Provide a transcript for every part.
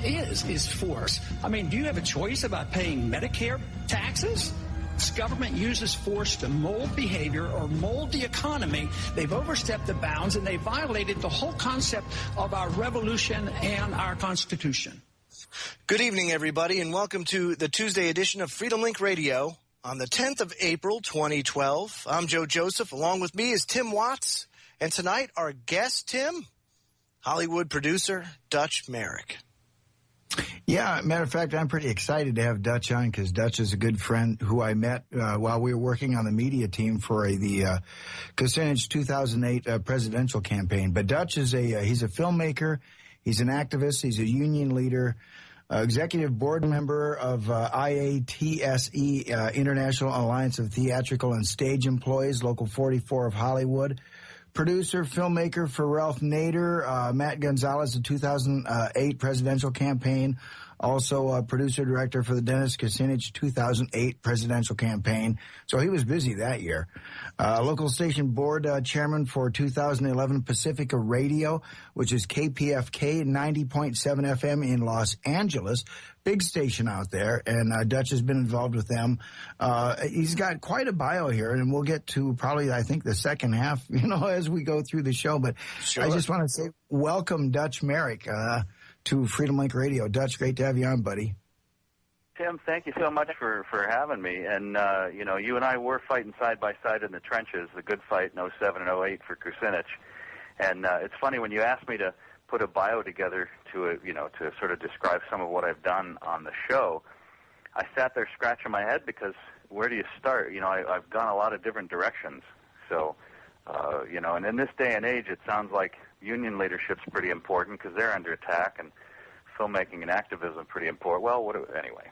is force. I mean, do you have a choice about paying Medicare taxes? This government uses force to mold behavior or mold the economy. They've overstepped the bounds, and they violated the whole concept of our revolution and our Constitution. Good evening, everybody, and welcome to the Tuesday edition of Freedomlink Radio on the 10th of April, 2012. I'm Joe Joseph. Along with me is Tim Watts. And tonight, our guest, Tim, Hollywood producer Dutch Merrick. Yeah, matter of fact, I'm pretty excited to have Dutch on because Dutch is a good friend who I met while we were working on the media team for the Kucinich 2008 presidential campaign. But Dutch is he's a filmmaker, he's an activist, he's a union leader, executive board member of IATSE, International Alliance of Theatrical and Stage Employees, Local 44 of Hollywood. Producer, filmmaker for Ralph Nader, Matt Gonzalez, the 2008 presidential campaign. Also a producer, director for the Dennis Kucinich 2008 presidential campaign. So he was busy that year. Local station board chairman for 2011 Pacifica Radio, which is KPFK 90.7 FM in Los Angeles. Big station out there, and Dutch has been involved with them. He's got quite a bio here, and we'll get to probably, I think, the second half, as we go through the show. But sure. I just want to say welcome, Dutch Merrick, to Freedomlink Radio. Dutch, great to have you on, buddy. Tim, thank you so much for having me. And, you and I were fighting side by side in the trenches, the good fight in 07 and 08 for Kucinich. And it's funny, when you asked me to put a bio together to sort of describe some of what I've done on the show, I sat there scratching my head because where do you start? I've gone a lot of different directions. So, and in this day and age, it sounds like union leadership's pretty important because they're under attack, and filmmaking and activism pretty important. Well, anyway,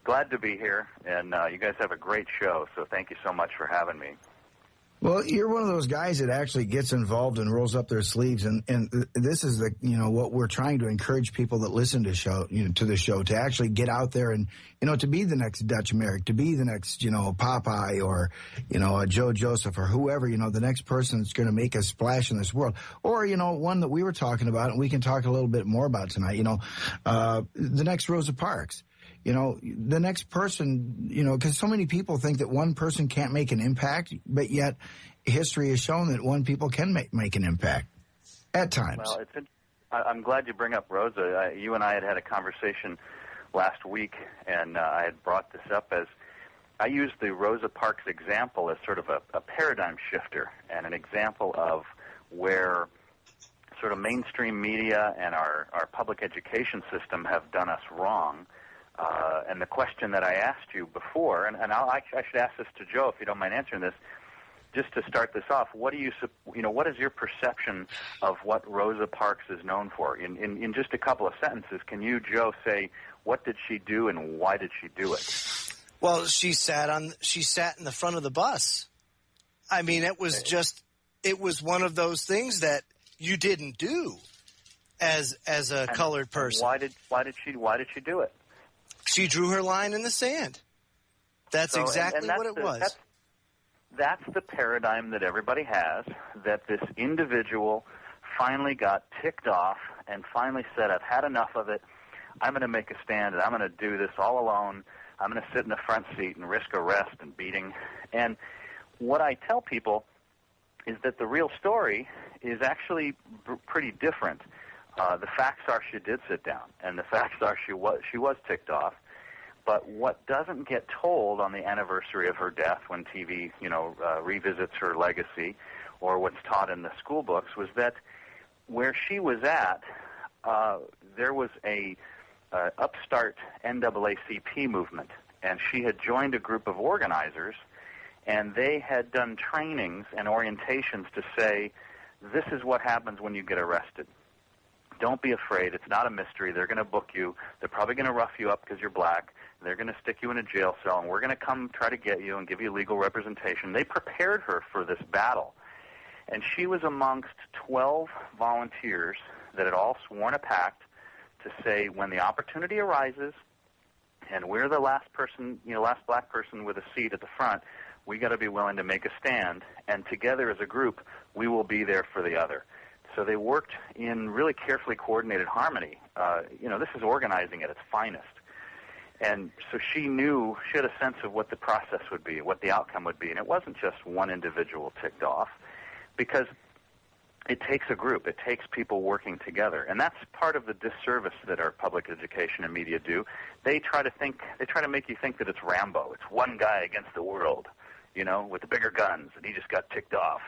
glad to be here, and you guys have a great show, so thank you so much for having me. Well, you're one of those guys that actually gets involved and rolls up their sleeves, and this is what we're trying to encourage people that listen to the show to actually get out there and to be the next Dutch Merrick, to be the next Popeye or a Joe Joseph or whoever, the next person that's going to make a splash in this world, or one that we were talking about and we can talk a little bit more about tonight. The next Rosa Parks. The next person, because so many people think that one person can't make an impact, but yet history has shown that one people can make an impact at times. Well, I'm glad you bring up Rosa. You and I had a conversation last week, and I had brought this up as I used the Rosa Parks example as sort of a paradigm shifter and an example of where sort of mainstream media and our public education system have done us wrong. And the question that I asked you before, and I should ask this to Joe if you don't mind answering this, just to start this off, what is your perception of what Rosa Parks is known for? In just a couple of sentences, can you, Joe, say what did she do and why did she do it? Well, she sat in the front of the bus. I mean, it was one of those things that you didn't do as a colored person. Why did she do it? She drew her line in the sand. That's exactly what it was. That's the paradigm that everybody has, that this individual finally got ticked off and finally said, I've had enough of it. I'm going to make a stand, and I'm going to do this all alone. I'm going to sit in the front seat and risk arrest and beating. And what I tell people is that the real story is actually pretty different. The facts are she did sit down, and the facts are she was ticked off. But what doesn't get told on the anniversary of her death, when TV revisits her legacy, or what's taught in the school books, was that where she was at, there was a upstart NAACP movement, and she had joined a group of organizers, and they had done trainings and orientations to say, this is what happens when you get arrested. Don't be afraid. It's not a mystery. They're going to book you. They're probably going to rough you up because you're black. They're going to stick you in a jail cell, and we're going to come try to get you and give you legal representation. They prepared her for this battle. And she was amongst 12 volunteers that had all sworn a pact to say, when the opportunity arises and we're the last person, last black person with a seat at the front, we got to be willing to make a stand. And together as a group, we will be there for the other. So they worked in really carefully coordinated harmony. This is organizing at its finest. And so she had a sense of what the process would be, what the outcome would be. And it wasn't just one individual ticked off, because it takes a group. It takes people working together. And that's part of the disservice that our public education and media do. They try to make you think that it's Rambo. It's one guy against the world, with the bigger guns, and he just got ticked off.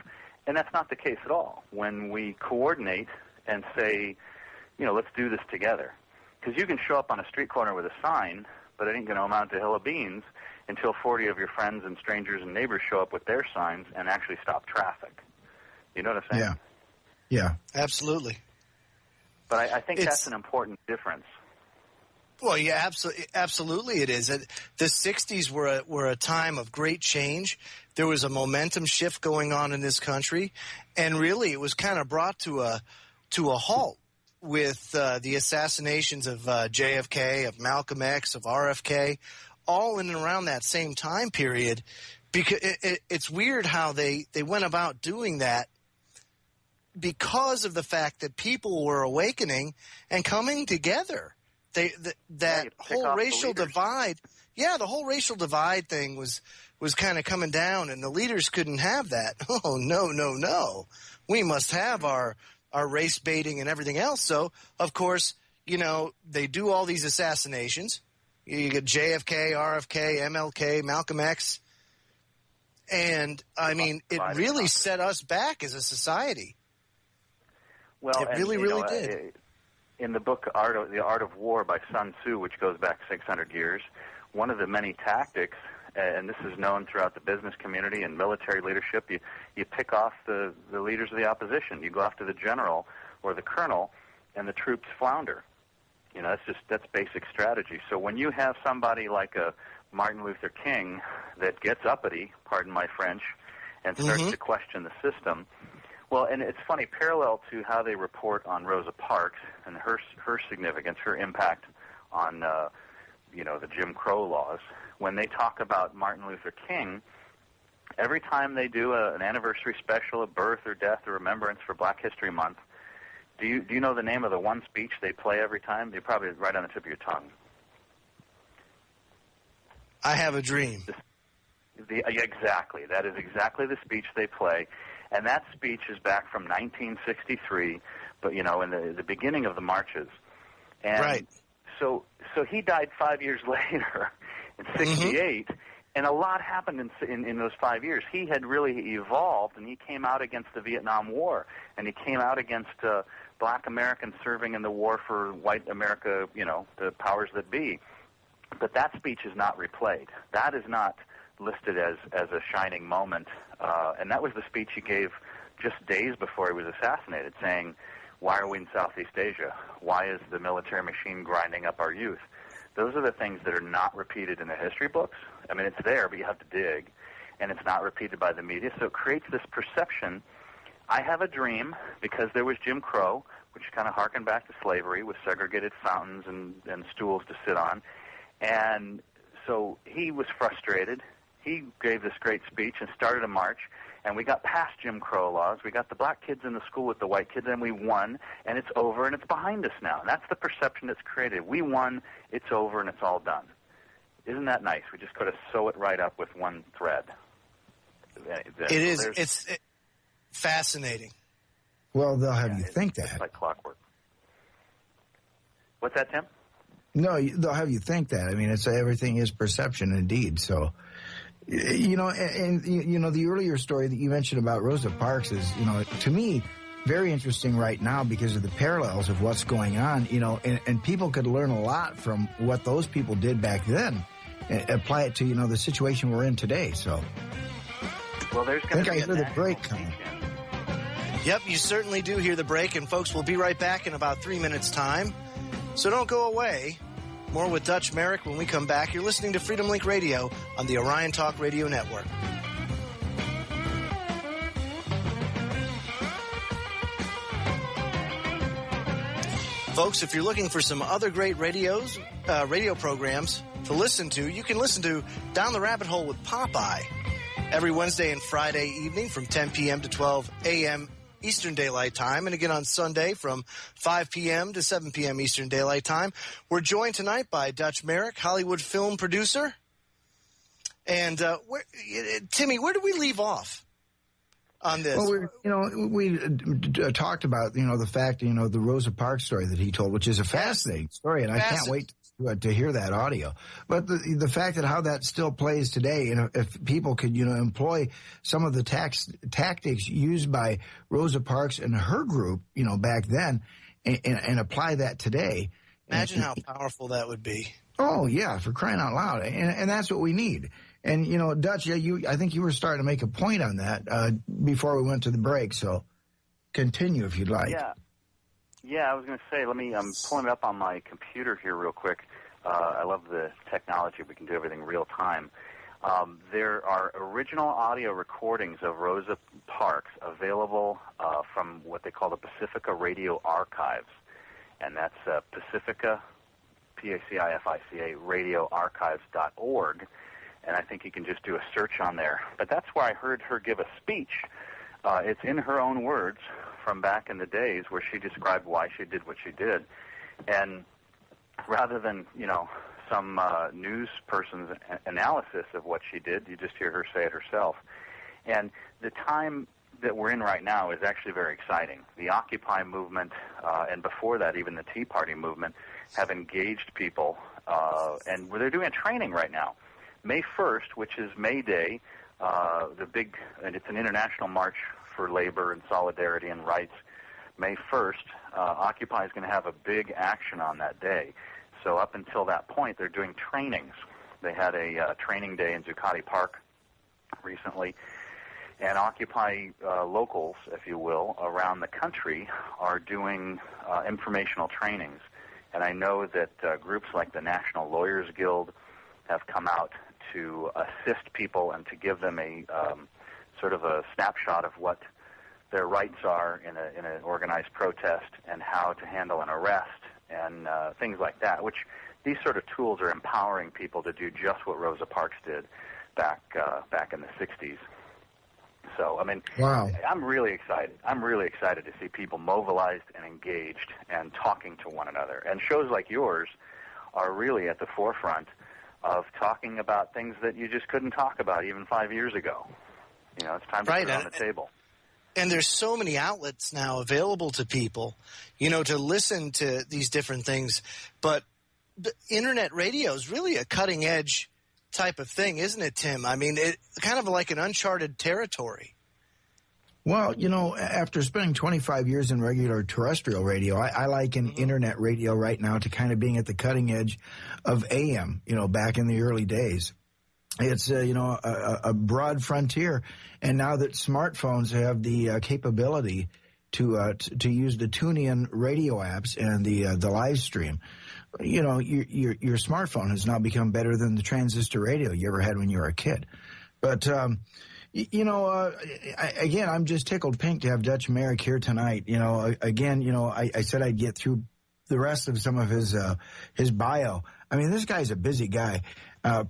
And that's not the case at all. When we coordinate and say, let's do this together. Because you can show up on a street corner with a sign, but it ain't going to amount to a hill of beans until 40 of your friends and strangers and neighbors show up with their signs and actually stop traffic. You know what I'm saying? Yeah, absolutely. But I think that's an important difference. Well, yeah, absolutely it is. The 60s were a time of great change. There was a momentum shift going on in this country, and really it was kind of brought to a halt with the assassinations of JFK, of Malcolm X, of RFK, all in and around that same time period. Because it's weird how they went about doing that, because of the fact that people were awakening and coming together. That whole racial divide, the whole racial divide thing was kind of coming down, and the leaders couldn't have that. Oh, no. We must have our race baiting and everything else. So, of course, they do all these assassinations. You get JFK, RFK, MLK, Malcolm X. And, I mean, it really set us back as a society. Well, it really did. In the book The Art of War by Sun Tzu, which goes back 600 years, one of the many tactics, and this is known throughout the business community and military leadership, you pick off the leaders of the opposition. You go after the general or the colonel, and the troops flounder. That's basic strategy. So when you have somebody like a Martin Luther King that gets uppity, pardon my French, and starts to question the system. Well, and it's funny, parallel to how they report on Rosa Parks and her significance, her impact on, the Jim Crow laws, when they talk about Martin Luther King, every time they do an anniversary special, a birth or death or remembrance for Black History Month, do you know the name of the one speech they play every time? They're probably right on the tip of your tongue. I Have a Dream. Exactly. That is exactly the speech they play. And that speech is back from 1963, but, in the beginning of the marches. And right. So he died 5 years later in 68, and a lot happened in those 5 years. He had really evolved, and he came out against the Vietnam War, and he came out against Black Americans serving in the war for white America, the powers that be. But that speech is not replayed. That is not listed as a shining moment. And that was the speech he gave just days before he was assassinated, saying, why are we in Southeast Asia? Why is the military machine grinding up our youth? Those are the things that are not repeated in the history books. I mean, it's there, but you have to dig. And it's not repeated by the media. So it creates this perception. I have a dream, because there was Jim Crow, which kind of harkened back to slavery with segregated fountains and stools to sit on. And so he was frustrated. He gave this great speech and started a march, and we got past Jim Crow laws. We got the black kids in the school with the white kids, and we won, and it's over, and it's behind us now. And that's the perception that's created. We won, it's over, and it's all done. Isn't that nice? We just got to sew it right up with one thread. It is. It's fascinating. Well, they'll have you think that. It's like clockwork. What's that, Tim? No, they'll have you think that. I mean, everything is perception indeed, so... the earlier story that you mentioned about Rosa Parks is, to me, very interesting right now because of the parallels of what's going on, and people could learn a lot from what those people did back then and apply it to, the situation we're in today. So, well, there's going to be I hear the break coming. Yep, you certainly do hear the break, and folks, we'll be right back in about 3 minutes' time. So don't go away. More with Dutch Merrick when we come back. You're listening to Freedomlink Radio on the Orion Talk Radio Network. Folks, if you're looking for some other great radio programs to listen to, you can listen to Down the Rabbit Hole with Popeye every Wednesday and Friday evening from 10 p.m. to 12 a.m. Eastern Daylight Time, and again on Sunday from 5 p.m. to 7 p.m. Eastern Daylight Time. We're joined tonight by Dutch Merrick, Hollywood film producer. And Timmy, where did we leave off on this? Well, we talked about, the fact, the Rosa Parks story that he told, which is a fascinating story, and I can't wait to hear that audio. But the fact that how that still plays today, if people could, employ some of the tactics used by Rosa Parks and her group, back then, and apply that today. Imagine how powerful that would be. Oh, yeah, for crying out loud. And that's what we need. And, Dutch, I think you were starting to make a point on that before we went to the break, so continue if you'd like. Yeah, I was going to say, I'm pulling it up on my computer here real quick. I love the technology. We can do everything real time. There are original audio recordings of Rosa Parks available from what they call the Pacifica Radio Archives, and that's Pacifica, Pacifica, radioarchives.org. And I think you can just do a search on there. But that's where I heard her give a speech. It's in her own words from back in the days where she described why she did what she did. And rather than, some news person's analysis of what she did, you just hear her say it herself. And the time that we're in right now is actually very exciting. The Occupy movement, and before that even the Tea Party movement, have engaged people, and they're doing a training right now. May 1st, which is May Day, and it's an international march for labor and solidarity and rights. May 1st, Occupy is going to have a big action on that day. So up until that point, they're doing trainings. They had a training day in Zuccotti Park recently, and Occupy locals, if you will, around the country are doing informational trainings. And I know that groups like the National Lawyers Guild have come out to assist people and to give them a sort of a snapshot of what their rights are in an organized protest and how to handle an arrest and things like that, which these sort of tools are empowering people to do just what Rosa Parks did back in the 60s. So, wow. I'm really excited. I'm really excited to see people mobilized and engaged and talking to one another. And shows like yours are really at the forefront of talking about things that you just couldn't talk about even 5 years ago. It's time to put it on the table. And there's so many outlets now available to people, to listen to these different things. But the internet radio is really a cutting-edge type of thing, isn't it, Tim? It kind of like an uncharted territory. Well, after spending 25 years in regular terrestrial radio, I liken internet radio right now to kind of being at the cutting edge of AM, back in the early days. It's, a broad frontier. And now that smartphones have the capability to use the TuneIn radio apps and the live stream, your smartphone has now become better than the transistor radio you ever had when you were a kid. But, again, I'm just tickled pink to have Dutch Merrick here tonight. I said I'd get through the rest of some of his bio. This guy's a busy guy.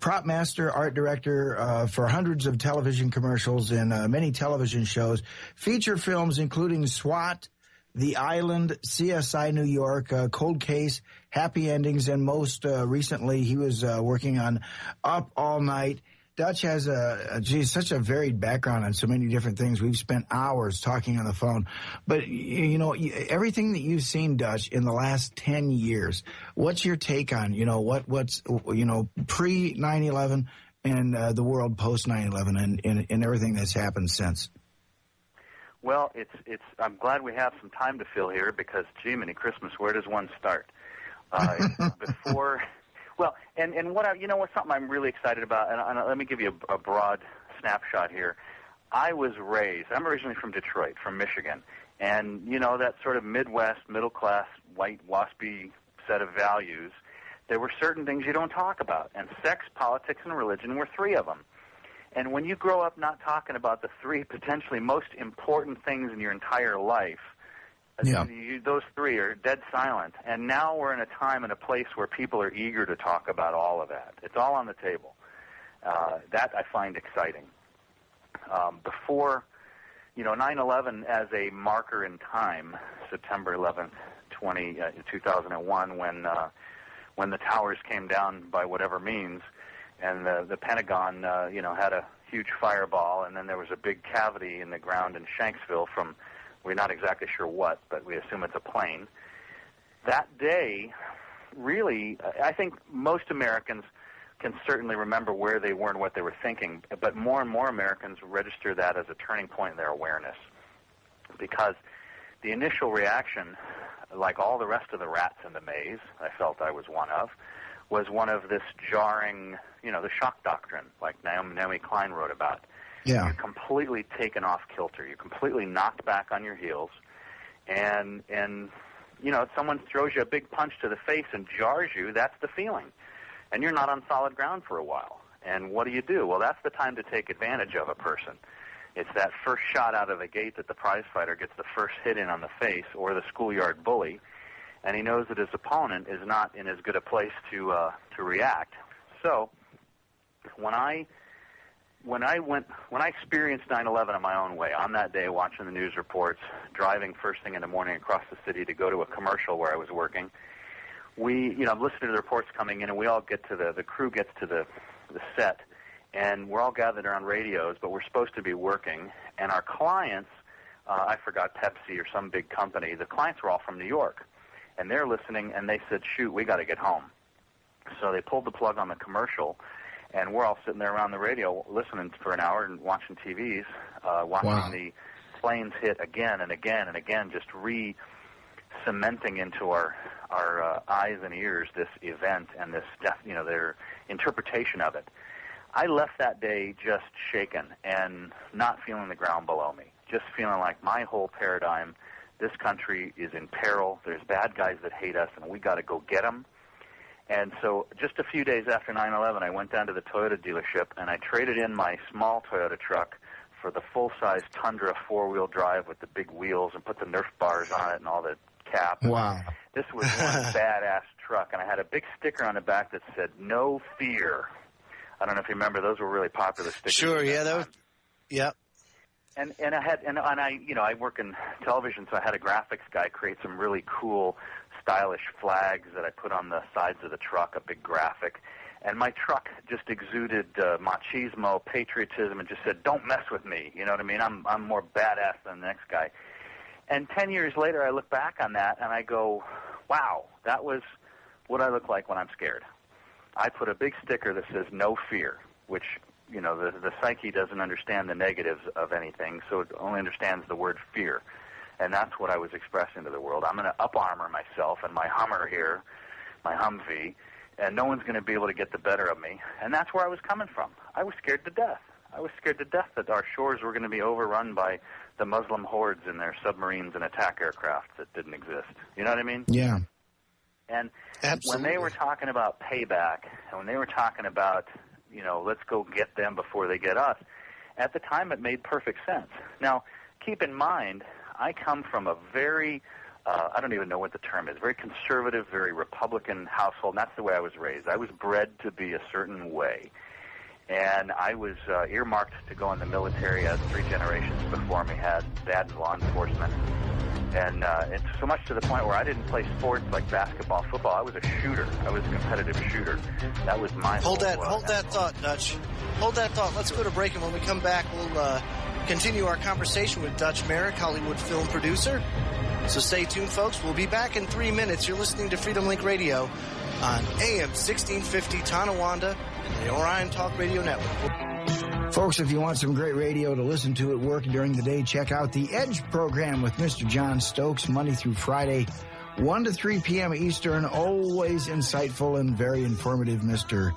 Prop master, art director for hundreds of television commercials and many television shows, feature films including SWAT, The Island, CSI New York, Cold Case, Happy Endings, and most recently he was working on Up All Night. Dutch has such a varied background on so many different things. We've spent hours talking on the phone. But, everything that you've seen, Dutch, in the last 10 years, what's your take on, what's pre 9/11 and the world post 9/11 and everything that's happened since? Well, I'm glad we have some time to fill here because, gee, many Christmas, where does one start? Before... Well, and what's something I'm really excited about, and let me give you a broad snapshot here. I'm originally from Detroit, from Michigan, and, that sort of Midwest, middle-class, white, waspy set of values, there were certain things you don't talk about, and sex, politics, and religion were three of them. And when you grow up not talking about the three potentially most important things in your entire life, those three are dead silent. And now we're in a time and a place where people are eager to talk about all of that. It's all on the table. That I find exciting. Before 9/11 as a marker in time, September 11th, 2001, when the towers came down by whatever means, and the Pentagon, had a huge fireball, and then there was a big cavity in the ground in Shanksville from, we're not exactly sure what, but we assume it's a plane. That day, really, I think most Americans can certainly remember where they were and what they were thinking, but more and more Americans register that as a turning point in their awareness, because the initial reaction, like all the rest of the rats in the maze, I felt I was one of this jarring, the shock doctrine, like Naomi Klein wrote about. Yeah. You're completely taken off kilter. You're completely knocked back on your heels, and someone throws you a big punch to the face and jars you. That's the feeling, and you're not on solid ground for a while. And what do? Well, that's the time to take advantage of a person. It's that first shot out of the gate that the prize fighter gets the first hit in on the face, or the schoolyard bully, and he knows that his opponent is not in as good a place to react. So when I experienced 9/11 in my own way, on that day, watching the news reports, driving first thing in the morning across the city to go to a commercial where I was working, I'm listening to the reports coming in, and we all get to the crew gets to the set, and we're all gathered around radios, but we're supposed to be working, and our clients, I forgot, Pepsi or some big company, the clients were all from New York, and they're listening, and they said, shoot, we got to get home. So they pulled the plug on the commercial, and we're all sitting there around the radio listening for an hour and watching TVs, watching the planes hit again and again and again, just re-cementing into our eyes and ears this event and this death, their interpretation of it. I left that day just shaken and not feeling the ground below me, just feeling like my whole paradigm, this country is in peril. There's bad guys that hate us, and we got to go get them. And so just a few days after 9/11, I went down to the Toyota dealership, and I traded in my small Toyota truck for the full-size Tundra four-wheel drive with the big wheels and put the Nerf bars on it and all the cap. Wow. This was one badass truck, and I had a big sticker on the back that said, "No fear." I don't know if you remember; those were really popular stickers. Sure, yeah, yep. And I work in television, so I had a graphics guy create some really cool, stylish flags that I put on the sides of the truck, a big graphic. And my truck just exuded machismo, patriotism, and just said, "Don't mess with me." You know what I mean? I'm more badass than the next guy. And 10 years later, I look back on that and I go, "Wow, that was what I look like when I'm scared." I put a big sticker that says "No fear," which, the psyche doesn't understand the negatives of anything, so it only understands the word fear. And that's what I was expressing to the world. I'm going to up-armor myself and my Hummer here, my Humvee, and no one's going to be able to get the better of me. And that's where I was coming from. I was scared to death. I was scared to death that our shores were going to be overrun by the Muslim hordes in their submarines and attack aircraft that didn't exist. You know what I mean? Yeah. And Absolutely. when they were talking about payback, and when they were talking about, let's go get them before they get us, at the time it made perfect sense. Now, keep in mind, I come from a very, I don't even know what the term is, very conservative, very Republican household, and that's the way I was raised. I was bred to be a certain way. And I was earmarked to go in the military, as 3 generations before me had, dad in law enforcement. And it's so much to the point where I didn't play sports like basketball, football. I was a shooter. I was a competitive shooter. That was my Hold that thought, Dutch. Hold that thought. Let's go to break, and when we come back, we'll continue our conversation with Dutch Merrick, Hollywood film producer. So stay tuned, folks. We'll be back in 3 minutes. You're listening to Freedomlink Radio on AM 1650 Tonawanda and the Orion Talk Radio Network. Folks, if you want some great radio to listen to at work during the day, check out the Edge program with Mr. John Stokes, Monday through Friday, 1 to 3 p.m. Eastern. Always insightful and very informative, Mr.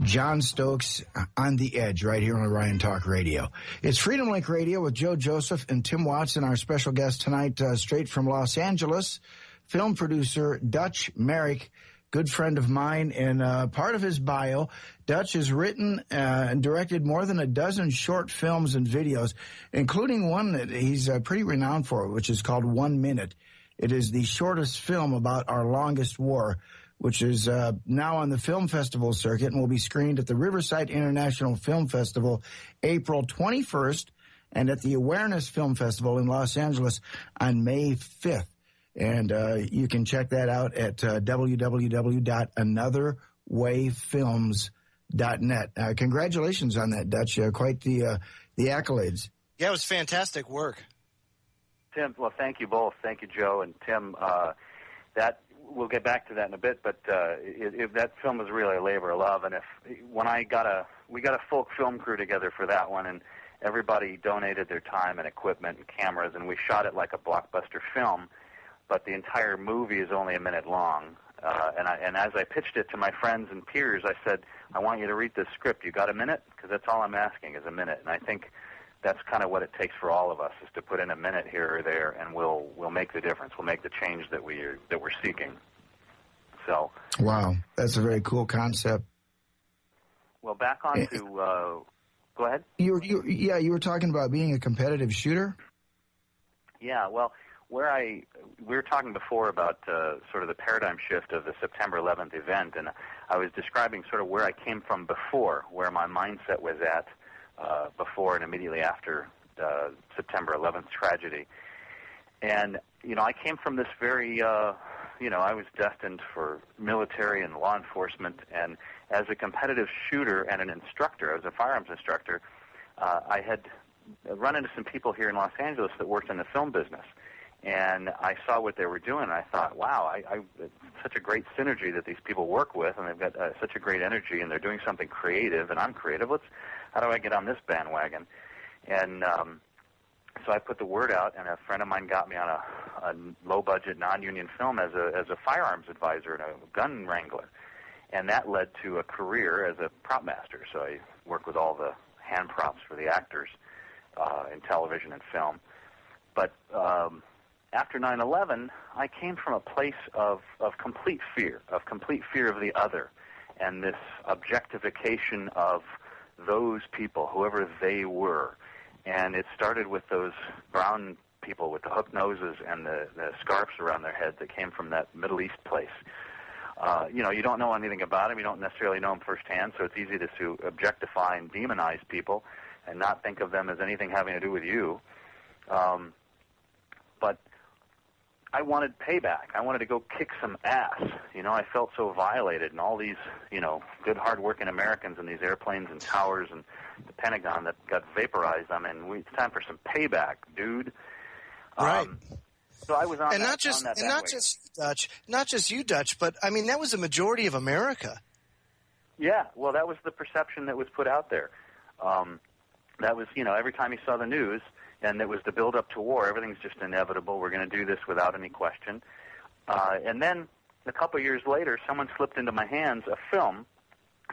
John Stokes on the Edge right here on Orion Talk Radio. It's Freedom Link Radio with Joe Joseph and Tim Watson, our special guest tonight, straight from Los Angeles, film producer Dutch Merrick, good friend of mine, and part of his bio, Dutch has written and directed more than a dozen short films and videos, including one that he's pretty renowned for, which is called 1 Minute. It is the shortest film about our longest war, which is now on the film festival circuit and will be screened at the Riverside International Film Festival April 21st and at the Awareness Film Festival in Los Angeles on May 5th. And you can check that out at www.anotherwayfilms.net. Congratulations on that, Dutch. Quite the accolades. Yeah, it was fantastic work. Tim, well, thank you both. Thank you, Joe and Tim. That we'll get back to that in a bit, but if that film was really a labor of love, and we got a full film crew together for that one, and everybody donated their time and equipment and cameras, and we shot it like a blockbuster film. But the entire movie is only a minute long. And as I pitched it to my friends and peers, I said, I want you to read this script. You got a minute? Because that's all I'm asking is a minute. And I think that's kind of what it takes for all of us, is to put in a minute here or there, and we'll make the difference. We'll make the change that we're seeking. So. Wow, that's a very cool concept. Well, back on to go ahead. You were talking about being a competitive shooter. Yeah, well. We were talking before about sort of the paradigm shift of the September 11th event, and I was describing sort of where I came from before, where my mindset was at before and immediately after September 11th tragedy. And, I came from this very, I was destined for military and law enforcement, and as a competitive shooter and an instructor, as a firearms instructor, I had run into some people here in Los Angeles that worked in the film business. And I saw what they were doing, and I thought, wow, it's such a great synergy that these people work with, and they've got such a great energy, and they're doing something creative, and I'm creative. How do I get on this bandwagon? And so I put the word out, and a friend of mine got me on a low-budget, non-union film as a firearms advisor and a gun wrangler. And that led to a career as a prop master. So I work with all the hand props for the actors in television and film. But after 9/11, I came from a place of complete fear of the other, and this objectification of those people, whoever they were. And it started with those brown people with the hook noses and the scarves around their head that came from that Middle East place. You don't know anything about them. You don't necessarily know them firsthand, so it's easy to objectify and demonize people and not think of them as anything having to do with you. But I wanted payback. I wanted to go kick some ass. I felt so violated, and all these, good, hard-working Americans in these airplanes and towers and the Pentagon that got vaporized. I mean, it's time for some payback, dude. Right. So I was on and that. Not just you, Dutch, but I mean that was the majority of America. Yeah. Well, that was the perception that was put out there. That was, every time you saw the news. And it was the build-up to war. Everything's just inevitable. We're going to do this without any question. And then a couple of years later, someone slipped into my hands a film.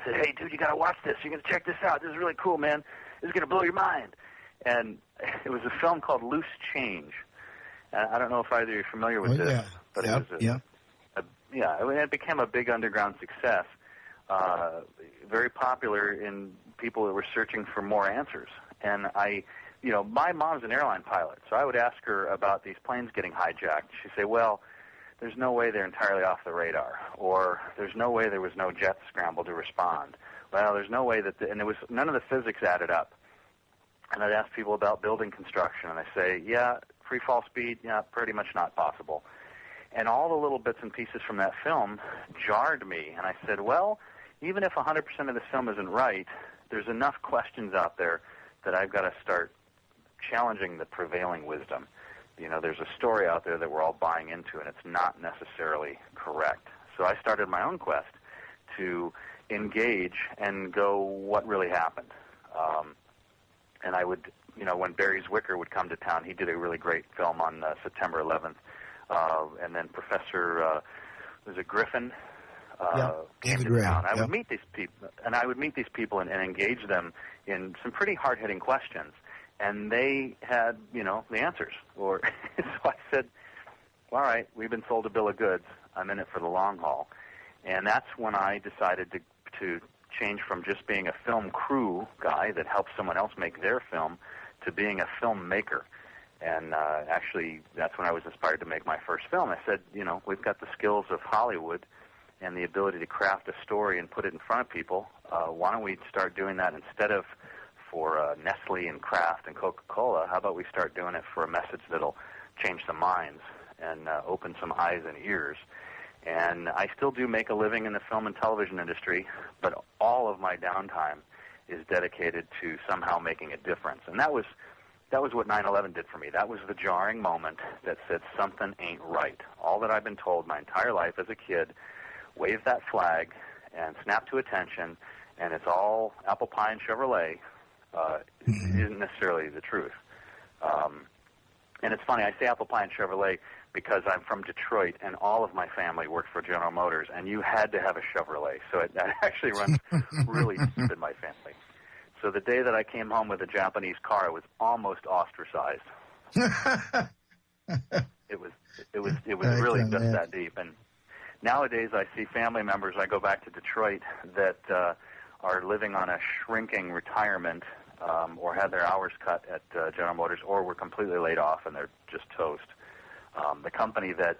Said, hey, dude, you got to watch this. You're going to check this out. This is really cool, man. This is going to blow your mind. And it was a film called Loose Change. I don't know if either of you are familiar with this. Yeah. But it became a big underground success. Very popular in people that were searching for more answers. And my mom's an airline pilot, so I would ask her about these planes getting hijacked. She'd say, well, there's no way they're entirely off the radar, or there's no way there was no jet scramble to respond. Well, there's no way that, and there was none of the physics added up. And I'd ask people about building construction, and I say, yeah, free fall speed, yeah, pretty much not possible. And all the little bits and pieces from that film jarred me, and I said, well, even if 100% of the film isn't right, there's enough questions out there that I've got to start challenging the prevailing wisdom. There's a story out there that we're all buying into, and it's not necessarily correct. So I started my own quest to engage and go, what really happened? And I would, when Barry Zwicker would come to town, he did a really great film on September 11th. And then Professor, was it Griffin? Came to town. I would meet these people, and engage them in some pretty hard-hitting questions. And they had, the answers. So I said, all right, we've been sold a bill of goods. I'm in it for the long haul. And that's when I decided to change from just being a film crew guy that helps someone else make their film to being a filmmaker. And actually, that's when I was inspired to make my first film. I said, we've got the skills of Hollywood and the ability to craft a story and put it in front of people. Why don't we start doing that instead of for Nestle and Kraft and Coca-Cola. How about we start doing it for a message that'll change some minds and open some eyes and ears? And I still do make a living in the film and television industry, but all of my downtime is dedicated to somehow making a difference. And that was what 9/11 did for me. That was the jarring moment that said something ain't right. All that I've been told my entire life as a kid, wave that flag and snap to attention, and it's all apple pie and Chevrolet, isn't necessarily the truth. And it's funny, I say apple pie and Chevrolet because I'm from Detroit, and all of my family worked for General Motors, and you had to have a Chevrolet. So it actually runs really deep in my family. So the day that I came home with a Japanese car, I was almost ostracized. It was really just that deep. And nowadays I see family members, I go back to Detroit, that are living on a shrinking retirement or had their hours cut at General Motors, or were completely laid off and they're just toast. The company that,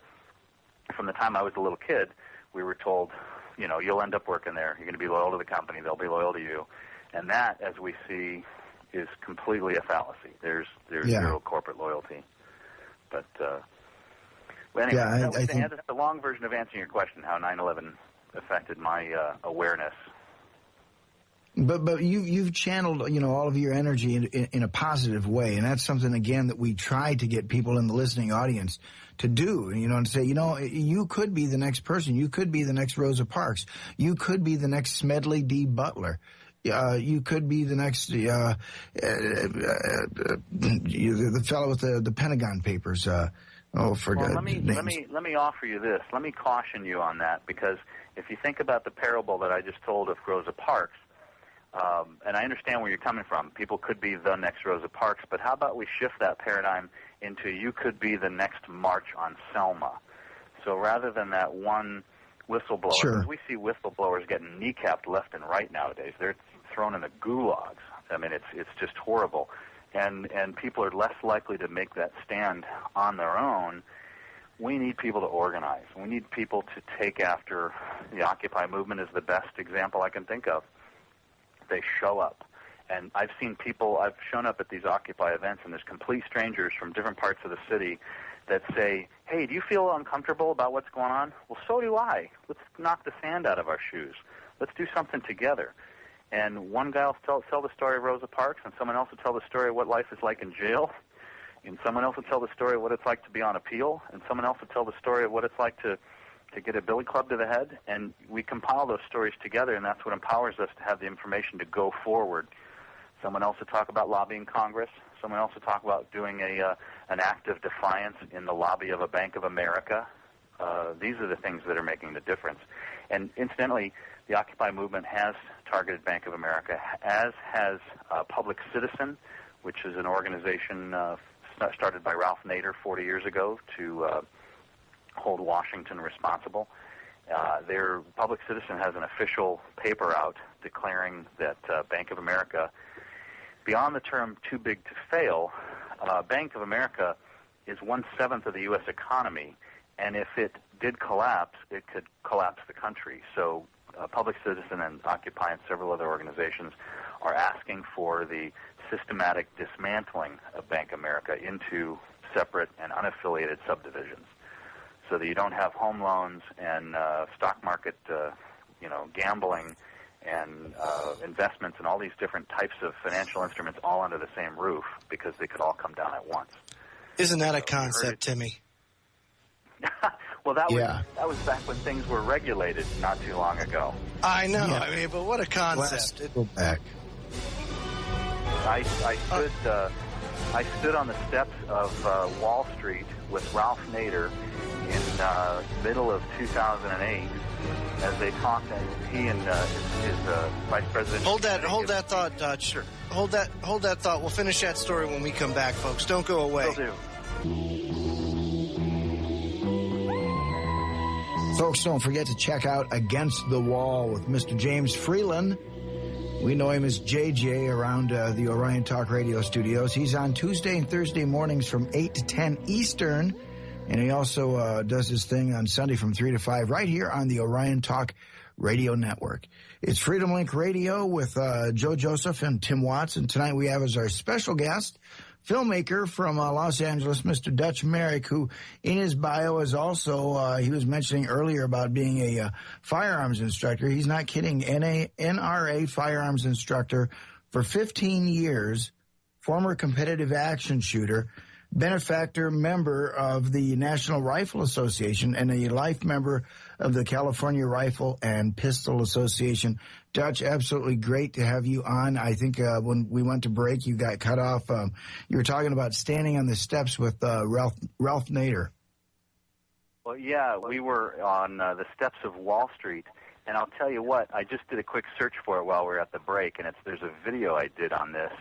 from the time I was a little kid, we were told, you'll end up working there. You're going to be loyal to the company. They'll be loyal to you. And that, as we see, is completely a fallacy. There's zero corporate loyalty. But anyway, I think that's the long version of answering your question, how 9/11 affected my awareness. But you've channeled all of your energy in a positive way, and that's something again that we try to get people in the listening audience to do. And say you could be the next person, you could be the next Rosa Parks, you could be the next Smedley D. Butler. You could be the next the fellow with the Pentagon Papers. Let me offer you this. Let me caution you on that, because if you think about the parable that I just told of Rosa Parks, and I understand where you're coming from. People could be the next Rosa Parks, but how about we shift that paradigm into you could be the next March on Selma? So rather than that one whistleblower, because we see whistleblowers getting kneecapped left and right nowadays. They're thrown in the gulags. I mean, it's just horrible. And people are less likely to make that stand on their own. We need people to organize. We need people to take after. The Occupy movement is the best example I can think of. They show up. And I've seen people, I've shown up at these Occupy events, and there's complete strangers from different parts of the city that say, hey, do you feel uncomfortable about what's going on? Well, so do I. Let's knock the sand out of our shoes. Let's do something together. And one guy will tell the story of Rosa Parks, and someone else will tell the story of what life is like in jail, and someone else will tell the story of what it's like to be on appeal, and someone else will tell the story of what it's like to get a billy club to the head. And we compile those stories together, and that's what empowers us to have the information to go forward. Someone else will talk about lobbying Congress. Someone else will talk about doing an act of defiance in the lobby of a Bank of America. These are the things that are making the difference. And incidentally, the Occupy movement has targeted Bank of America, as has Public Citizen, which is an organization started by Ralph Nader 40 years ago to hold Washington responsible. Their Public Citizen has an official paper out declaring that Bank of America, beyond the term too big to fail, Bank of America is 1/7 of the U.S. economy, and if it did collapse, it could collapse the country. So Public Citizen and Occupy and several other organizations are asking for the systematic dismantling of Bank of America into separate and unaffiliated subdivisions, so that you don't have home loans and stock market, gambling and investments and all these different types of financial instruments all under the same roof, because they could all come down at once. Isn't that a concept, Timmy? Well, that was back when things were regulated not too long ago. I know. Yeah. I mean, but what a concept. Go back. I stood on the steps of Wall Street with Ralph Nader in middle of 2008 as they talked, and he and his vice president. Hold that thought, Dodge. Sure. Hold that thought. We'll finish that story when we come back, folks. Don't go away. Will do. Folks, don't forget to check out Against the Wall with Mr. James Freeland. We know him as JJ around the Orion Talk Radio studios. He's on Tuesday and Thursday mornings from 8 to 10 Eastern. And he also does his thing on Sunday from 3 to 5 right here on the Orion Talk Radio Network. It's Freedomlink Radio with Joe Joseph and Tim Watts, and tonight we have as our special guest filmmaker from Los Angeles, Mr. Dutch Merrick, who in his bio is also, he was mentioning earlier about being a firearms instructor. He's not kidding. NRA firearms instructor for 15 years, former competitive action shooter, benefactor member of the National Rifle Association, and a life member of the California Rifle and Pistol Association. Dutch, absolutely great to have you on. I think when we went to break, you got cut off. You were talking about standing on the steps with Ralph Nader. Well, yeah, we were on the steps of Wall Street, and I'll tell you what, I just did a quick search for it while we were at the break, and there's a video I did on this.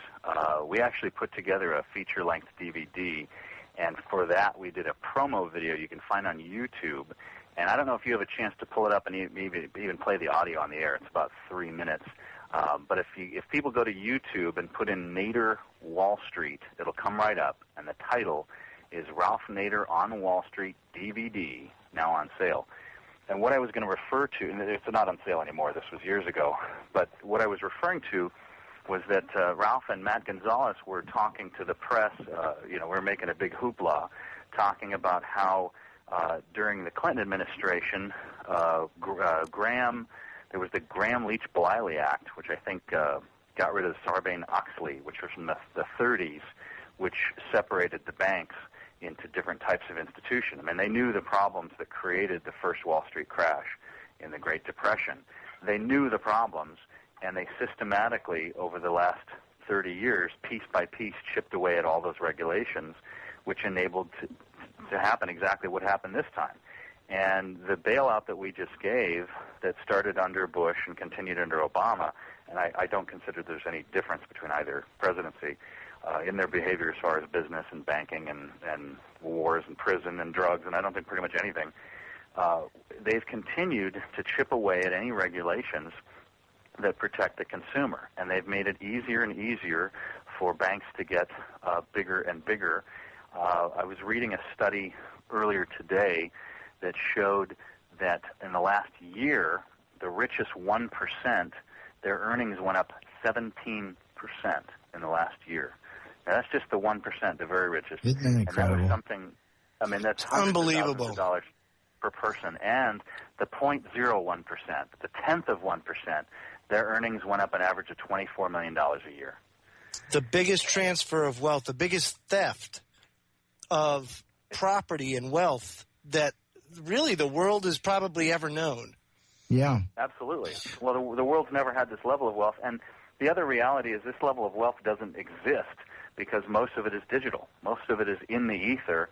We actually put together a feature-length DVD, and for that we did a promo video you can find on YouTube. And I don't know if you have a chance to pull it up and even play the audio on the air. It's about 3 minutes. But if people go to YouTube and put in Nader Wall Street, it'll come right up. And the title is Ralph Nader on Wall Street DVD, now on sale. And what I was going to refer to, and it's not on sale anymore, this was years ago, but what I was referring to was that Ralph and Matt Gonzalez were talking to the press. We're making a big hoopla, talking about how during the Clinton administration, there was the Graham-Leach-Bliley Act, which I think got rid of Sarbanes-Oxley, which was from the 30s, which separated the banks into different types of institutions. I mean, they knew the problems that created the first Wall Street crash in the Great Depression. They knew the problems, and they systematically, over the last 30 years, piece by piece, chipped away at all those regulations, which enabled to happen exactly what happened this time. And the bailout that we just gave that started under Bush and continued under Obama, and I don't consider there's any difference between either presidency in their behavior as far as business and banking and wars and prison and drugs, and I don't think pretty much anything. They've continued to chip away at any regulations that protect the consumer, and they've made it easier and easier for banks to get bigger and bigger. I was reading a study earlier today that showed that in the last year, the richest 1%, their earnings went up 17% in the last year. Now, that's just the 1%, the very richest. Isn't that incredible? And that was something, I mean, that's hundreds unbelievable. of thousands of dollars per person. And the 0.01%, the tenth of 1%, their earnings went up an average of $24 million a year. The biggest transfer of wealth, the biggest theft of property and wealth that really the world has probably ever known. Yeah. Absolutely. Well, the world's never had this level of wealth. And the other reality is this level of wealth doesn't exist because most of it is digital. Most of it is in the ether.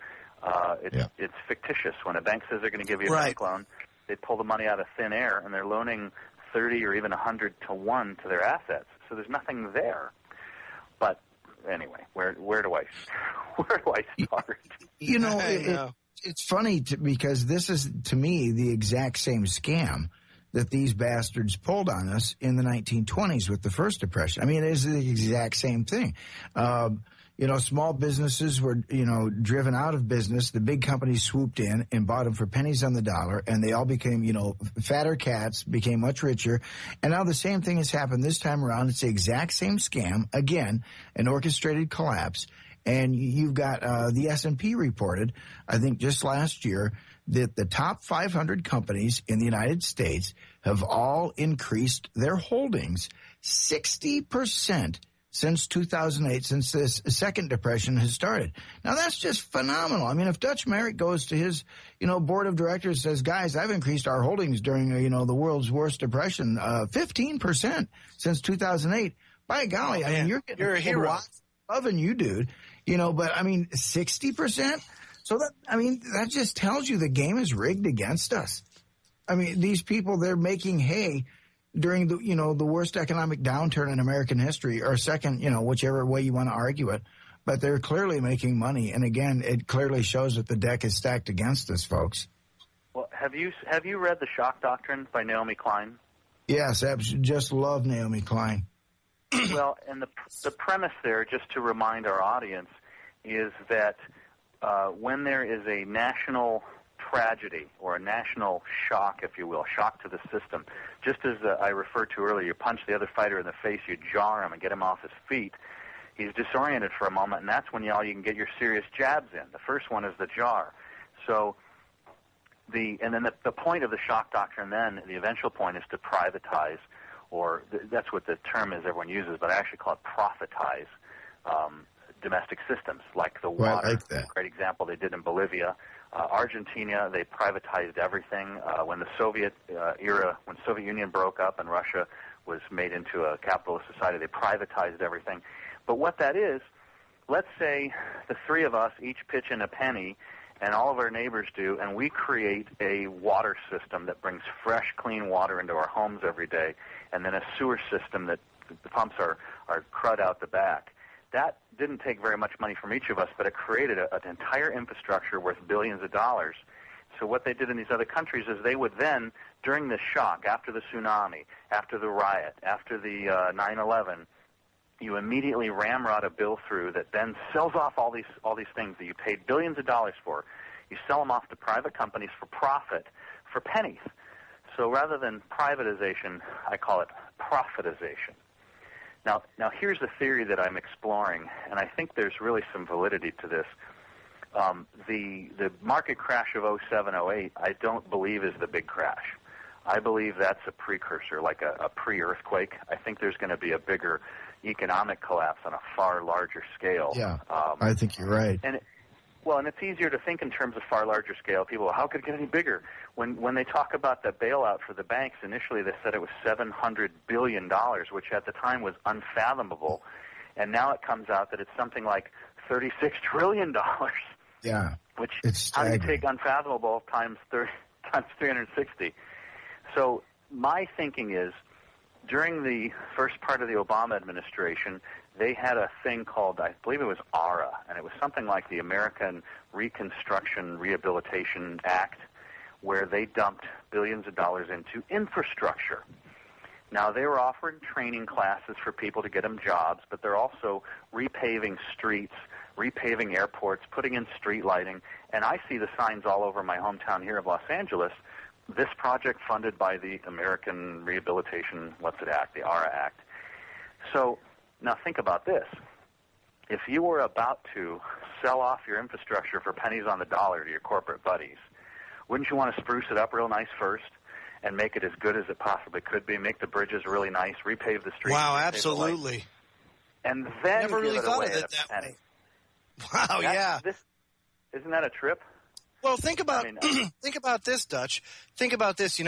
It's fictitious. When a bank says they're going to give you a bank loan, they pull the money out of thin air, and they're loaning 30 or even 100 to 1 to their assets. So there's nothing there. But anyway, where do I start? You know, it's funny because this is, to me, the exact same scam that these bastards pulled on us in the 1920s with the first depression. I mean, it is the exact same thing. Small businesses were, driven out of business. The big companies swooped in and bought them for pennies on the dollar, and they all became, fatter cats, became much richer. And now the same thing has happened this time around. It's the exact same scam. Again, an orchestrated collapse. And you've got the S&P reported, I think just last year, that the top 500 companies in the United States have all increased their holdings 60% since 2008, since this second depression has started. Now, that's just phenomenal. I mean, if Dutch Merrick goes to his, board of directors and says, guys, I've increased our holdings during, the world's worst depression, 15% since 2008. By golly, I mean, you're a hero. Loving you, dude. But I mean, 60%? So that just tells you the game is rigged against us. I mean, these people, they're making hay during the worst economic downturn in American history, or second, whichever way you want to argue it. But they're clearly making money. And again, it clearly shows that the deck is stacked against us, folks. Well, have you read The Shock Doctrine by Naomi Klein? Yes, I just love Naomi Klein. Well, and the premise there, just to remind our audience, is that when there is a national tragedy or a national shock, if you will, shock to the system. Just as I referred to earlier, you punch the other fighter in the face, you jar him and get him off his feet. He's disoriented for a moment, and that's when you can get your serious jabs in. The first one is the jar. So and then the point of the shock doctrine then, the eventual point is to privatize, or that's what the term is everyone uses, but I actually call it profitize domestic systems, like the water. Right, like that. Great example they did in Bolivia. Argentina, they privatized everything. When the Soviet era, when the Soviet Union broke up and Russia was made into a capitalist society, they privatized everything. But what that is, let's say the three of us each pitch in a penny, and all of our neighbors do, and we create a water system that brings fresh, clean water into our homes every day, and then a sewer system that the pumps are crud out the back. That didn't take very much money from each of us, but it created an entire infrastructure worth billions of dollars. So what they did in these other countries is they would then, during the shock, after the tsunami, after the riot, after the 9/11, you immediately ramrod a bill through that then sells off all these things that you paid billions of dollars for. You sell them off to private companies for profit, for pennies. So rather than privatization, I call it profitization. Now here's the theory that I'm exploring, and I think there's really some validity to this. The market crash of 07-08, I don't believe is the big crash. I believe that's a precursor, like a pre-earthquake. I think there's going to be a bigger economic collapse on a far larger scale. Yeah, I think you're right. And it's easier to think in terms of far larger scale. People, how could it get any bigger? When they talk about the bailout for the banks, initially they said it was $700 billion, which at the time was unfathomable. And now it comes out that it's something like $36 trillion. Yeah, which, it's staggering. how do you take unfathomable times 360? So my thinking is, during the first part of the Obama administration, they had a thing called, I believe it was ARA, and it was something like the American Reconstruction Rehabilitation Act, where they dumped billions of dollars into infrastructure. Now, they were offering training classes for people to get them jobs, but they're also repaving streets, repaving airports, putting in street lighting, and I see the signs all over my hometown here of Los Angeles. This project funded by the American Rehabilitation, the ARA Act. So now think about this. If you were about to sell off your infrastructure for pennies on the dollar to your corporate buddies, wouldn't you want to spruce it up real nice first and make it as good as it possibly could be, make the bridges really nice, repave the streets? Wow, absolutely. And then never really give it thought away of it at a that penny. way. Wow, yeah. Isn't that a trip? Well, think about think about this, Dutch. Think about this.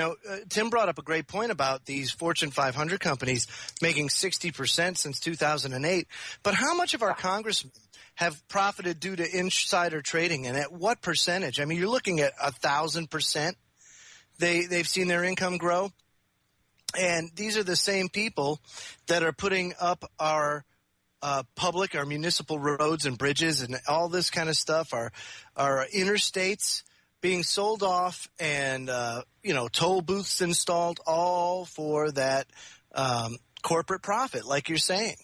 Tim brought up a great point about these Fortune 500 companies making 60% since 2008. But how much of our congressmen have profited due to insider trading, and at what percentage? I mean, you're looking at 1,000%. They've seen their income grow, and these are the same people that are putting up our our municipal roads and bridges and all this kind of stuff, our interstates being sold off and, toll booths installed, all for that corporate profit, like you're saying.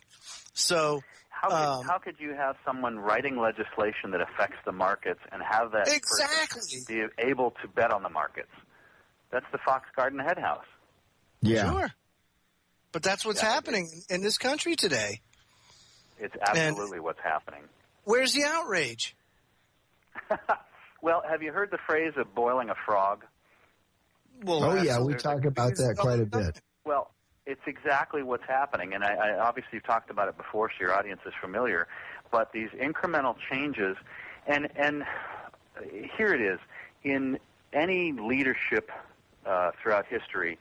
So how could you have someone writing legislation that affects the markets and have that person be able to bet on the markets? That's the Fox Garden Head House. Yeah. Sure. But that's what's happening in this country today. It's absolutely what's happening. Where's the outrage? Well, have you heard the phrase of boiling a frog? Well, we talk about that quite a bit. Well, it's exactly what's happening, and I obviously you've talked about it before, so your audience is familiar. But these incremental changes, and here it is, in any leadership throughout history,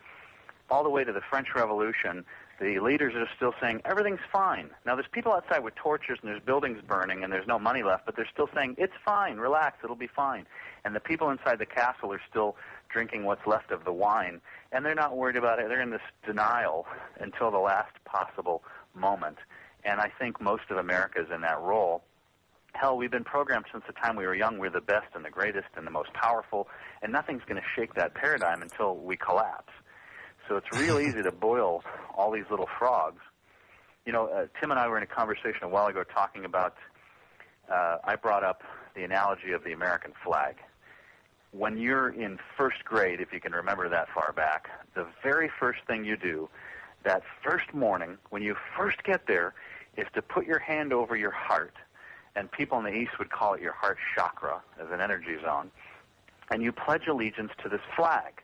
all the way to the French Revolution, the leaders are still saying everything's fine. Now, there's people outside with torches and there's buildings burning and there's no money left, but they're still saying it's fine, relax, it'll be fine. And the people inside the castle are still drinking what's left of the wine, and they're not worried about it. They're in this denial until the last possible moment. And I think most of America is in that role. Hell, we've been programmed since the time we were young. We're the best and the greatest and the most powerful, and nothing's going to shake that paradigm until we collapse. So it's real easy to boil all these little frogs. Tim and I were in a conversation a while ago talking about, I brought up the analogy of the American flag. when you're in first grade, if you can remember that far back, the very first thing you do that first morning when you first get there is to put your hand over your heart, and people in the East would call it your heart chakra as an energy zone, and you pledge allegiance to this flag.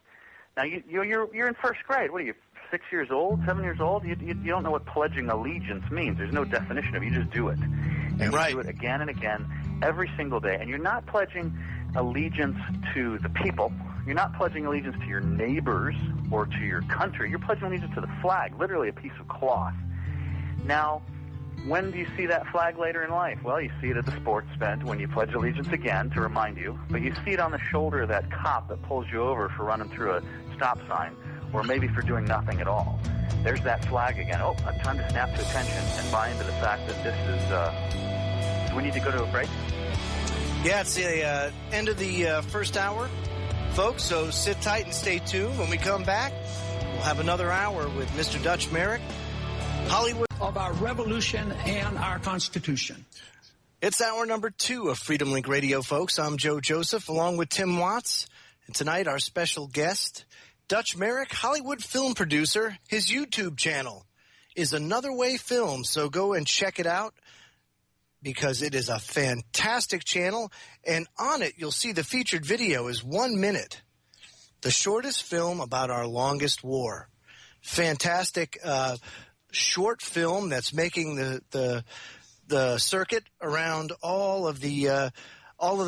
Now, you're in first grade. What are you, 6 years old, 7 years old? You don't know what pledging allegiance means. There's no definition of it. You just do it. And right. You do it again and again every single day. And you're not pledging allegiance to the people. You're not pledging allegiance to your neighbors or to your country. You're pledging allegiance to the flag, literally a piece of cloth. Now, when do you see that flag later in life? Well, you see it at the sports event when you pledge allegiance again to remind you, but you see it on the shoulder of that cop that pulls you over for running through a stop sign, or maybe for doing nothing at all. There's that flag again. Oh, time to snap to attention and buy into the fact that this is, do we need to go to a break? Yeah, it's the end of the first hour, folks, so sit tight and stay tuned. When we come back, we'll have another hour with Mr. Dutch Merrick, Hollywood. Of our revolution and our Constitution. It's hour number 2 of Freedomlink Radio, folks. I'm Joe Joseph, along with Tim Watts. And tonight, our special guest, Dutch Merrick, Hollywood film producer. His YouTube channel is Another Way Films, so go and check it out because it is a fantastic channel. And on it, you'll see the featured video is 1 minute, the shortest film about our longest war. Fantastic short film that's making the circuit around all of the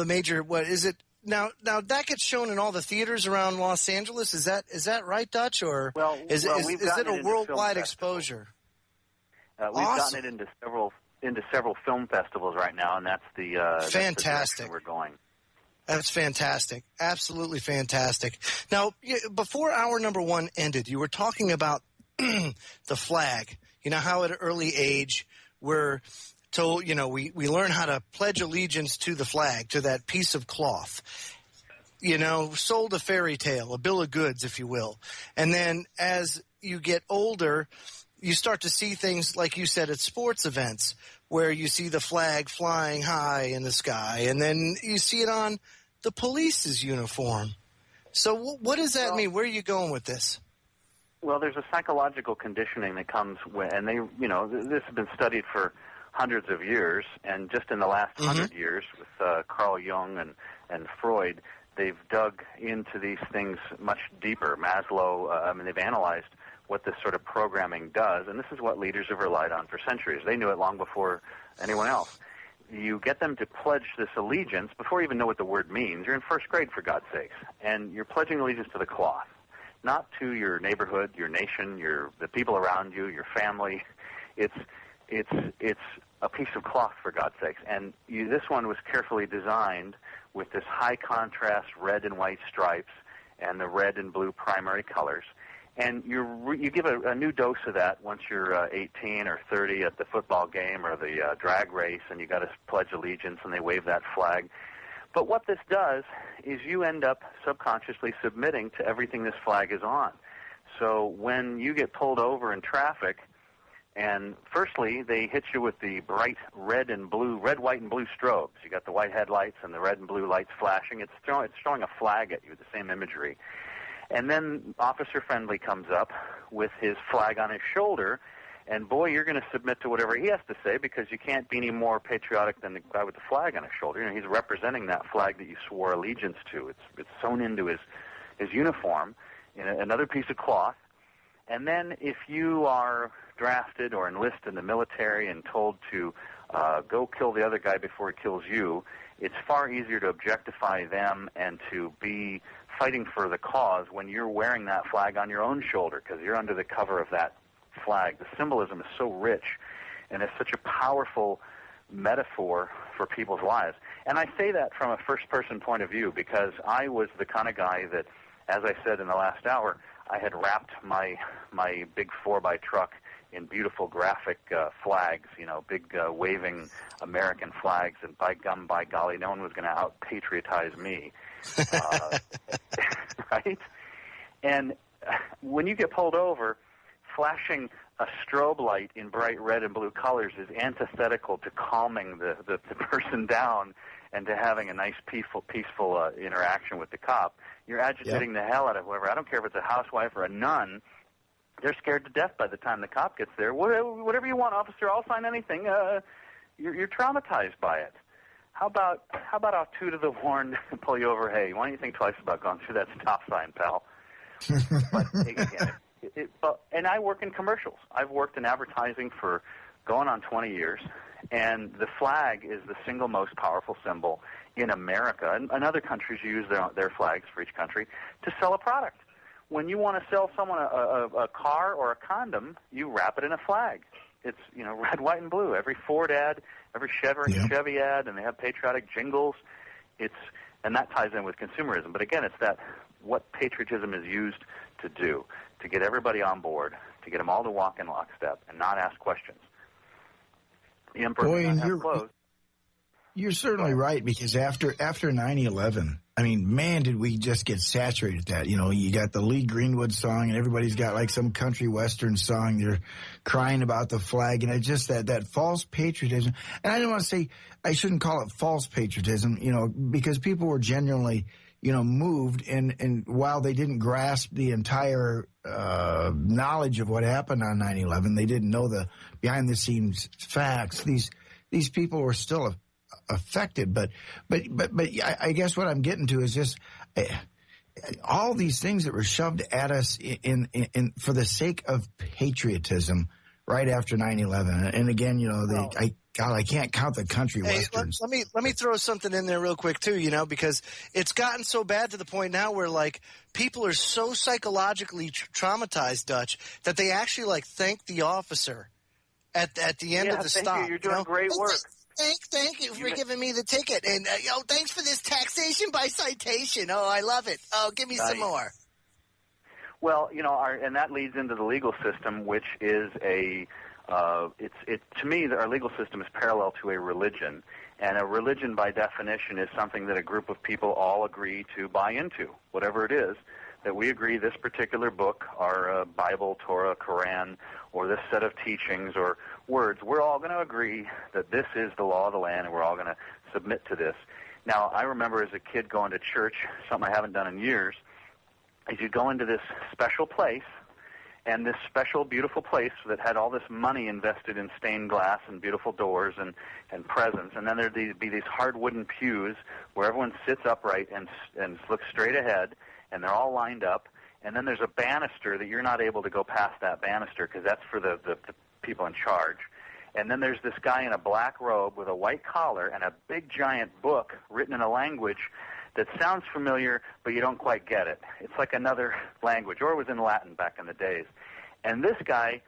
major. What is it now? Now that gets shown in all the theaters around Los Angeles. Is that right, Dutch? Or is it a worldwide exposure? We've awesome. gotten it into several film festivals right now, and that's the fantastic. That's the direction we're going. That's fantastic. Absolutely fantastic. Now, before hour number 1 ended, you were talking about the flag. You know how at an early age we're told, we learn how to pledge allegiance to the flag, to that piece of cloth. Sold a fairy tale, a bill of goods, if you will. And then as you get older, you start to see things, like you said, at sports events where you see the flag flying high in the sky, and then you see it on the police's uniform. So what does that mean? Where are you going with this? Well, there's a psychological conditioning that comes when, and this has been studied for hundreds of years, and just in the last 100 years with Carl Jung and Freud, they've dug into these things much deeper. Maslow, they've analyzed what this sort of programming does, and this is what leaders have relied on for centuries. They knew it long before anyone else. You get them to pledge this allegiance before you even know what the word means. You're in first grade, for God's sakes, and you're pledging allegiance to the cloth. Not to your neighborhood, your nation, the people around you, your family. It's a piece of cloth, for God's sakes. And this one was carefully designed with this high contrast red and white stripes and the red and blue primary colors. And you give a new dose of that once you're 18 or 30 at the football game or the drag race, and you got to pledge allegiance, and they wave that flag. But what this does is you end up subconsciously submitting to everything this flag is on. So when you get pulled over in traffic, and firstly they hit you with the bright red, white, and blue strobes. You got the white headlights and the red and blue lights flashing. It's throwing a flag at you, the same imagery. And then Officer Friendly comes up with his flag on his shoulder, and boy, you're going to submit to whatever he has to say because you can't be any more patriotic than the guy with the flag on his shoulder. He's representing that flag that you swore allegiance to. It's sewn into his uniform in another piece of cloth. And then if you are drafted or enlisted in the military and told to go kill the other guy before he kills you, it's far easier to objectify them and to be fighting for the cause when you're wearing that flag on your own shoulder because you're under the cover of that flag. The symbolism is so rich, and it's such a powerful metaphor for people's lives. And I say that from a first-person point of view because I was the kind of guy that, as I said in the last hour, I had wrapped my big 4x truck in beautiful graphic flags, big waving American flags, and by gum, by golly, no one was going to out-patriotize me, right? And when you get pulled over, flashing a strobe light in bright red and blue colors is antithetical to calming the person down and to having a nice, peaceful interaction with the cop. You're agitating the hell out of whoever. I don't care if it's a housewife or a nun. They're scared to death by the time the cop gets there. Whatever you want, officer, I'll sign anything. You're traumatized by it. How about I'll toot of the horn and pull you over? Hey, why don't you think twice about going through that stop sign, pal? But again, and I work in commercials. I've worked in advertising for going on 20 years, and the flag is the single most powerful symbol in America. And other countries use their flags for each country to sell a product. When you want to sell someone a car or a condom, you wrap it in a flag. It's red, white, and blue. Every Ford ad, every Chevy ad, and they have patriotic jingles. And that ties in with consumerism. But again, it's that what patriotism is used to do, to get everybody on board, to get them all to walk in lockstep and not ask questions. The emperor does not have clothes. You're certainly right, because after 9/11, I mean, man, did we just get saturated with that. You got the Lee Greenwood song, and everybody's got like some country western song. They're crying about the flag, and it's just that false patriotism. And I don't want to say, I shouldn't call it false patriotism, because people were genuinely, moved, and while they didn't grasp the entire knowledge of what happened on 9/11, they didn't know the behind-the-scenes facts. These people were still affected, but I guess what I'm getting to is just all these things that were shoved at us in for the sake of patriotism right after 9/11. And again, I can't count the country westerns. Let me throw something in there real quick too, because it's gotten so bad to the point now where like people are so psychologically traumatized, Dutch, that they actually thank the officer at the end of the stop. You're doing great work. Thank you for giving me the ticket. And, thanks for this taxation by citation. Oh, I love it. Oh, give me some more. Well, and that leads into the legal system, which is to me, our legal system is parallel to a religion. And a religion, by definition, is something that a group of people all agree to buy into, whatever it is, that we agree this particular book, our Bible, Torah, Quran, or this set of teachings or words, we're all going to agree that this is the law of the land, and we're all going to submit to this. Now, I remember as a kid going to church, something I haven't done in years, is you go into this special place, and this special, beautiful place that had all this money invested in stained glass and beautiful doors and presents, and then there'd be these hard wooden pews where everyone sits upright and looks straight ahead, and they're all lined up, and then there's a banister that you're not able to go past that banister because that's for the people in charge. And then there's this guy in a black robe with a white collar and a big giant book written in a language that sounds familiar, but you don't quite get it. It's like another language, or it was in Latin back in the days. And this guy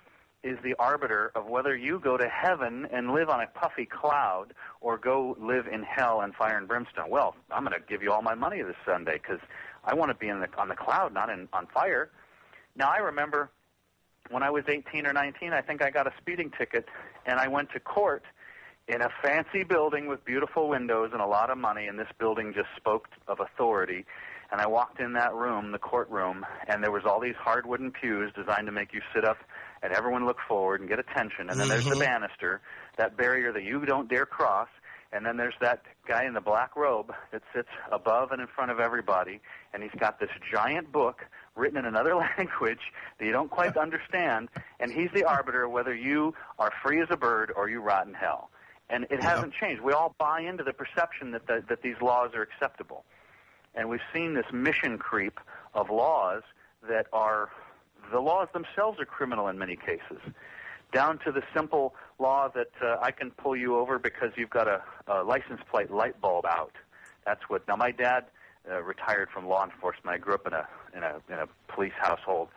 is the arbiter of whether you go to heaven and live on a puffy cloud or go live in hell and fire and brimstone. Well, I'm going to give you all my money this Sunday because I want to be on the cloud, not on fire. Now, I remember when I was 18 or 19, I think I got a speeding ticket, and I went to court in a fancy building with beautiful windows and a lot of money, and this building just spoke of authority. And I walked in that room, the courtroom, and there was all these hard wooden pews designed to make you sit up and everyone look forward and get attention. And then there's the banister, that barrier that you don't dare cross. And then there's that guy in the black robe that sits above and in front of everybody, and he's got this giant book written in another language that you don't quite understand, and he's the arbiter of whether you are free as a bird or you rot in hell. And it hasn't changed. We all buy into the perception that these laws are acceptable. And we've seen this mission creep of laws that are, the laws themselves are criminal in many cases, down to the simple law that I can pull you over because you've got a license plate light bulb out. That's what. Now, my dad retired from law enforcement. I grew up in a police household,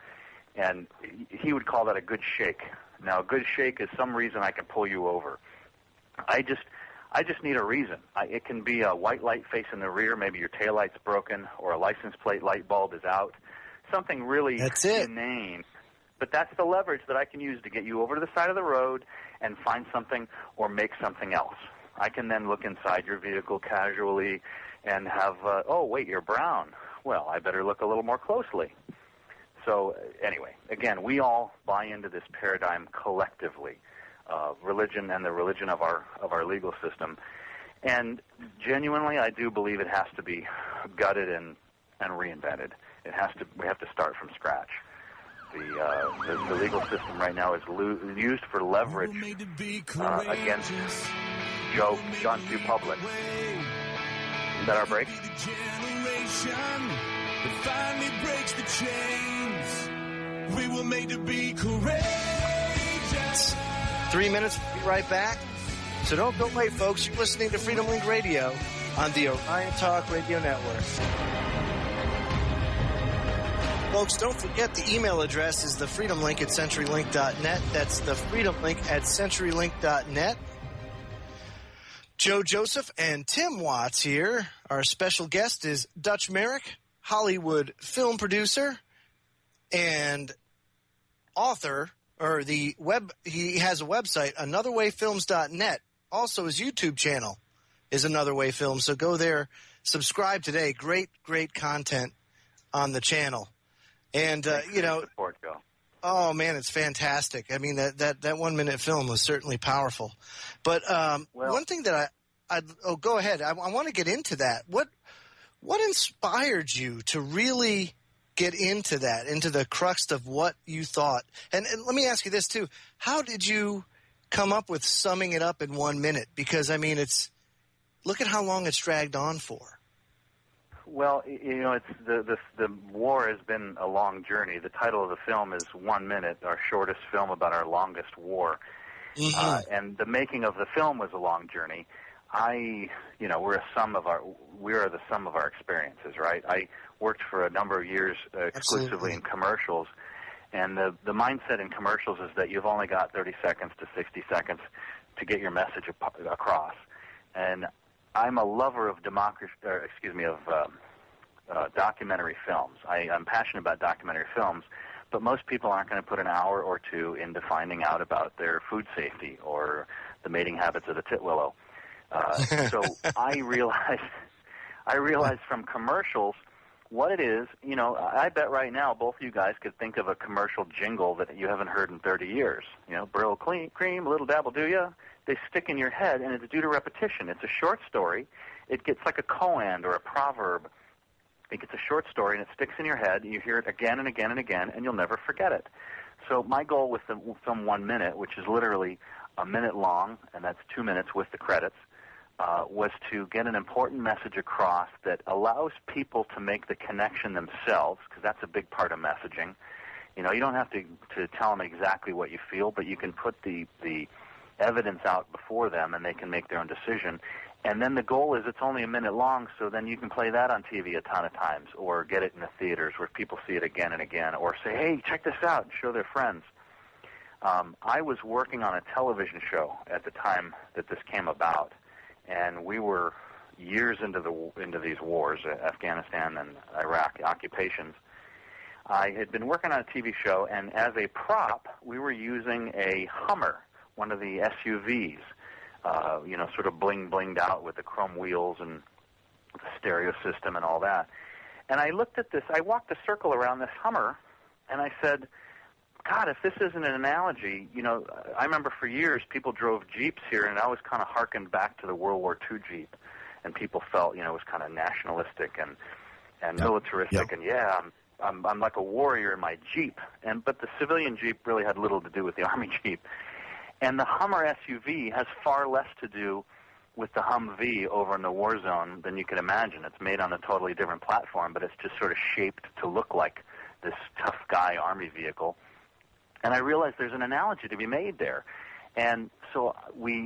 and he would call that a good shake. Now, a good shake is some reason I can pull you over. I just need a reason. It can be a white light facing the rear, maybe your taillight's broken, or a license plate light bulb is out. Something really inane. But that's the leverage that I can use to get you over to the side of the road and find something or make something else. I can then look inside your vehicle casually and have, oh, wait, you're brown. Well, I better look a little more closely. So anyway, again, we all buy into this paradigm collectively, religion and the religion of our legal system. And genuinely, I do believe it has to be gutted and reinvented. We have to start from scratch. The legal system right now is used for leverage against John Q. Public. Is that our break? That finally breaks the chains. We were made to be courageous. 3 minutes, we'll be right back. So don't go away, folks. You're listening to Freedom Link Radio on the Orion Talk Radio Network. Folks, don't forget the email address is thefreedomlink@centurylink.net. That's thefreedomlink@centurylink.net. Joe Joseph and Tim Watts here. Our special guest is Dutch Merrick, Hollywood film producer and author, he has a website, anotherwayfilms.net. Also, his YouTube channel is Another Way Films. So go there, subscribe today. Great, great content on the channel. And, support, Joe. Oh, man, it's fantastic. I mean, that 1 minute film was certainly powerful. But one thing that go ahead. I want to get into that. What inspired you to really get into that, into the crux of what you thought? And let me ask you this, too. How did you come up with summing it up in 1 minute? Because, I mean, look at how long it's dragged on for. Well, it's the war has been a long journey. The title of the film is 1 minute, our shortest film about our longest war. Mm-hmm. And the making of the film was a long journey. We are the sum of our experiences, right? I worked for a number of years exclusively in commercials, and the mindset in commercials is that you've only got 30 seconds to 60 seconds to get your message across. And I'm a lover of documentary films. I'm passionate about documentary films, but most people aren't going to put an hour or two into finding out about their food safety or the mating habits of the titwillow. So I realized from commercials what it is. I bet right now both of you guys could think of a commercial jingle that you haven't heard in 30 years. Brillo cream, a little dabble, do ya? They stick in your head, and it's due to repetition. It's a short story. It gets like a koan or a proverb. It gets a short story, and it sticks in your head, and you hear it again and again and again, and you'll never forget it. So my goal with the film 1 minute, which is literally a minute long, and that's 2 minutes with the credits, was to get an important message across that allows people to make the connection themselves, because that's a big part of messaging. You don't have to tell them exactly what you feel, but you can put the evidence out before them, and they can make their own decision. And then the goal is it's only a minute long, so then you can play that on TV a ton of times, or get it in the theaters where people see it again and again, or say, hey, check this out, and show their friends. I was working on a television show at the time that this came about, and we were years into these wars, Afghanistan and Iraq occupations. I had been working on a TV show, and as a prop, we were using a Hummer, one of the SUVs, sort of blinged out with the chrome wheels and the stereo system and all that. And I looked at this, I walked a circle around this Hummer, and I said, God, if this isn't an analogy, I remember for years people drove Jeeps here, and I was kind of harkened back to the World War II Jeep, and people felt, it was kind of nationalistic and militaristic, and I'm like a warrior in my Jeep, but the civilian Jeep really had little to do with the Army Jeep. And the Hummer SUV has far less to do with the Humvee over in the war zone than you can imagine. It's made on a totally different platform, but it's just sort of shaped to look like this tough guy Army vehicle. And I realized there's an analogy to be made there. And so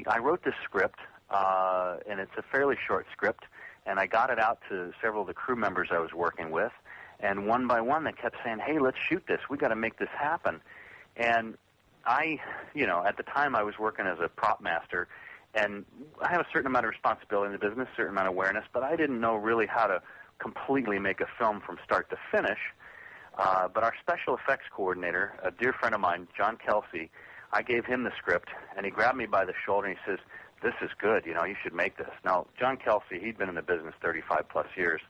I wrote this script, and it's a fairly short script, and I got it out to several of the crew members I was working with. And one by one, they kept saying, hey, let's shoot this. We got to make this happen. And at the time I was working as a prop master, and I have a certain amount of responsibility in the business, a certain amount of awareness, but I didn't know really how to completely make a film from start to finish. But our special effects coordinator, a dear friend of mine, John Kelsey, I gave him the script, and he grabbed me by the shoulder and he says, this is good, you should make this. Now, John Kelsey, he'd been in the business 35-plus years.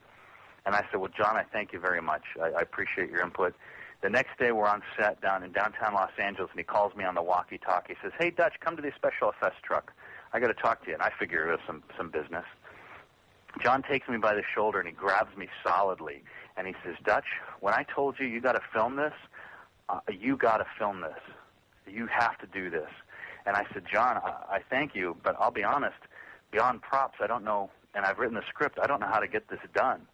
And I said, well, John, I thank you very much. I appreciate your input. The next day, we're on set down in downtown Los Angeles, and he calls me on the walkie-talkie. He says, hey, Dutch, come to the special effects truck. I got to talk to you. And I figure it was some business. John takes me by the shoulder, and he grabs me solidly, and he says, Dutch, when I told you got to film this, you got to film this. You have to do this. And I said, John, I thank you, but I'll be honest, beyond props, I don't know, and I've written the script, I don't know how to get this done.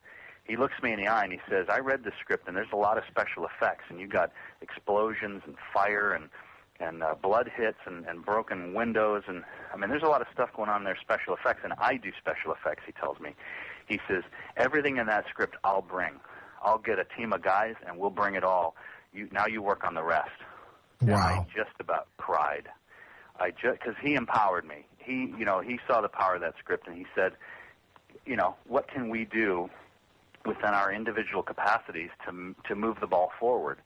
He looks me in the eye, and he says, I read the script, and there's a lot of special effects, and you got explosions and fire and blood hits and broken windows, and I mean, there's a lot of stuff going on there, special effects, and I do special effects, he tells me. He says, everything in that script I'll bring. I'll get a team of guys, and we'll bring it all. Now you work on the rest. Wow. And I just about cried. Because he empowered me. He saw the power of that script, and he said, what can we do within our individual capacities to move the ball forward?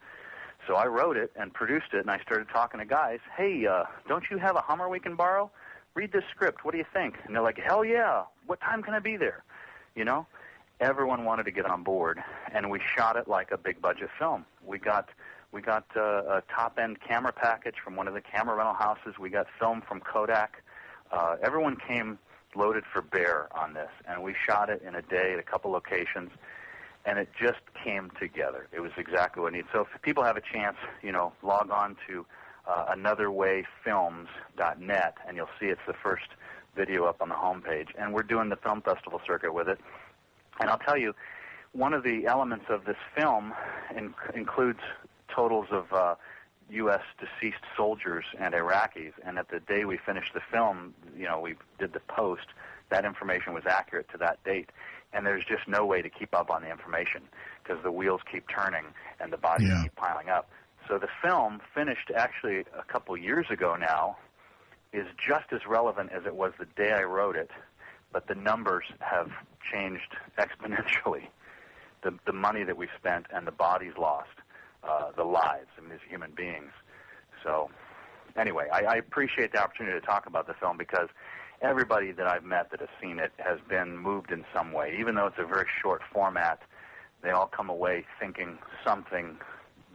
So I wrote it and produced it, and I started talking to guys. Hey, don't you have a Hummer we can borrow? Read this script. What do you think? And they're like, hell yeah. What time can I be there? Everyone wanted to get on board, and we shot it like a big-budget film. We got a top-end camera package from one of the camera rental houses. We got film from Kodak. Everyone came loaded for bear on this, and we shot it in a day at a couple locations, and it just came together. It was exactly what I need. So if people have a chance, log on to anotherwayfilms.net, and you'll see it's the first video up on the homepage. And we're doing the film festival circuit with it. And I'll tell you, one of the elements of this film includes totals of U.S. deceased soldiers and Iraqis, and at the day we finished the film, we did the post, that information was accurate to that date. And there's just no way to keep up on the information because the wheels keep turning and the bodies keep piling up. So the film, finished actually a couple years ago now, is just as relevant as it was the day I wrote it, but the numbers have changed exponentially. The money that we've spent and the bodies lost, the lives of these human beings. So anyway, I appreciate the opportunity to talk about the film because everybody that I've met that has seen it has been moved in some way. Even though it's a very short format, they all come away thinking something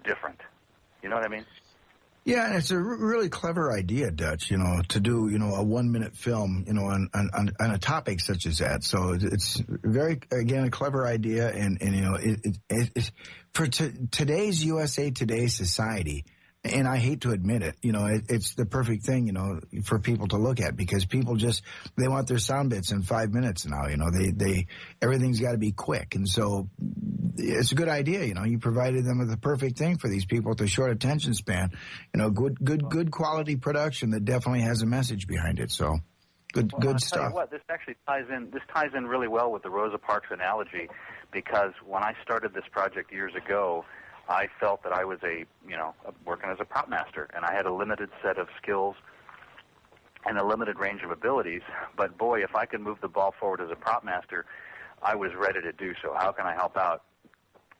different. You know what I mean? Yeah, and it's a really clever idea, Dutch, to do, a 1-minute film, on a topic such as that. So it's very, again, a clever idea. And it's for today's USA Today society, and I hate to admit it, it's the perfect thing, for people to look at because people they want their sound bits in 5 minutes now, everything's got to be quick. And so it's a good idea, you provided them with the perfect thing for these people with a short attention span, good quality production that definitely has a message behind it. So good stuff. Tell you what, this actually ties in really well with the Rosa Parks analogy because when I started this project years ago, I felt that I was working as a prop master, and I had a limited set of skills and a limited range of abilities. But boy, if I could move the ball forward as a prop master, I was ready to do so. How can I help out?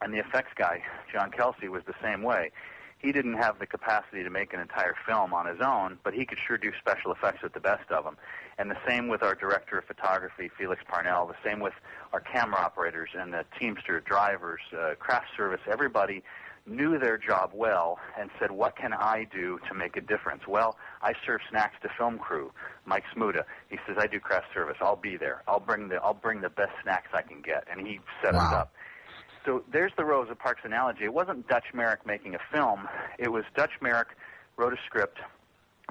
And the effects guy, John Kelsey, was the same way. He didn't have the capacity to make an entire film on his own, but he could sure do special effects with the best of them. And the same with our director of photography, Felix Parnell, the same with our camera operators and the teamster, drivers, craft service. Everybody knew their job well and said, what can I do to make a difference? Well, I serve snacks to film crew. Mike Smuda, he says, I do craft service. I'll be there. I'll bring the best snacks I can get. And he set us up. So there's the Rosa Parks analogy. It wasn't Dutch Merrick making a film. It was Dutch Merrick wrote a script.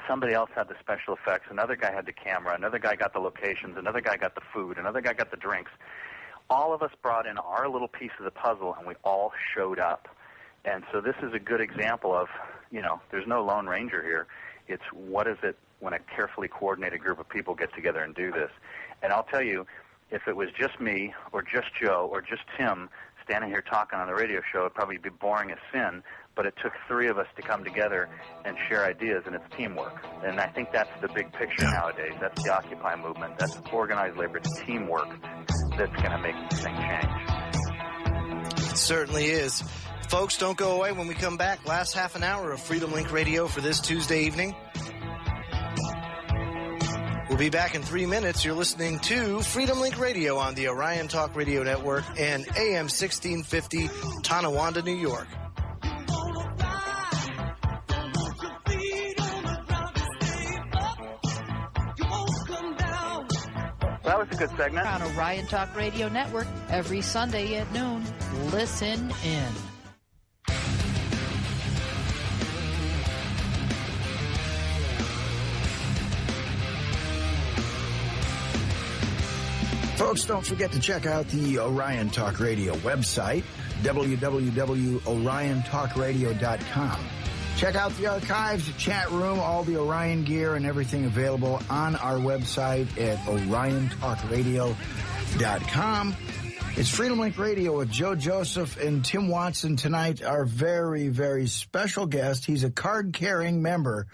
Somebody else had the special effects. Another guy had the camera. Another guy got the locations. Another guy got the food. Another guy got the drinks. All of us brought in our little piece of the puzzle, and we all showed up. And so this is a good example of, there's no Lone Ranger here. It's what is it when a carefully coordinated group of people get together and do this. And I'll tell you, if it was just me or just Joe or just Tim standing here talking on the radio show, it'd probably be boring as sin. But it took three of us to come together and share ideas, and it's teamwork. And I think that's the big picture nowadays. That's the Occupy movement. That's organized labor. It's teamwork that's going to make this thing change. It certainly is. Folks, don't go away. When we come back, last half an hour of Freedom Link Radio for this Tuesday evening. We'll be back in 3 minutes. You're listening to Freedom Link Radio on the Orion Talk Radio Network and AM 1650, Tonawanda, New York. You won't come good segment. On Orion Talk Radio Network every Sunday at noon. Listen in. Folks, don't forget to check out the Orion Talk Radio website, www.oriontalkradio.com. Check out the archives, the chat room, all the Orion gear, and everything available on our website at oriontalkradio.com. It's Freedomlink Radio with Joe Joseph and Tim Watson tonight, our very, very special guest. He's a card-carrying member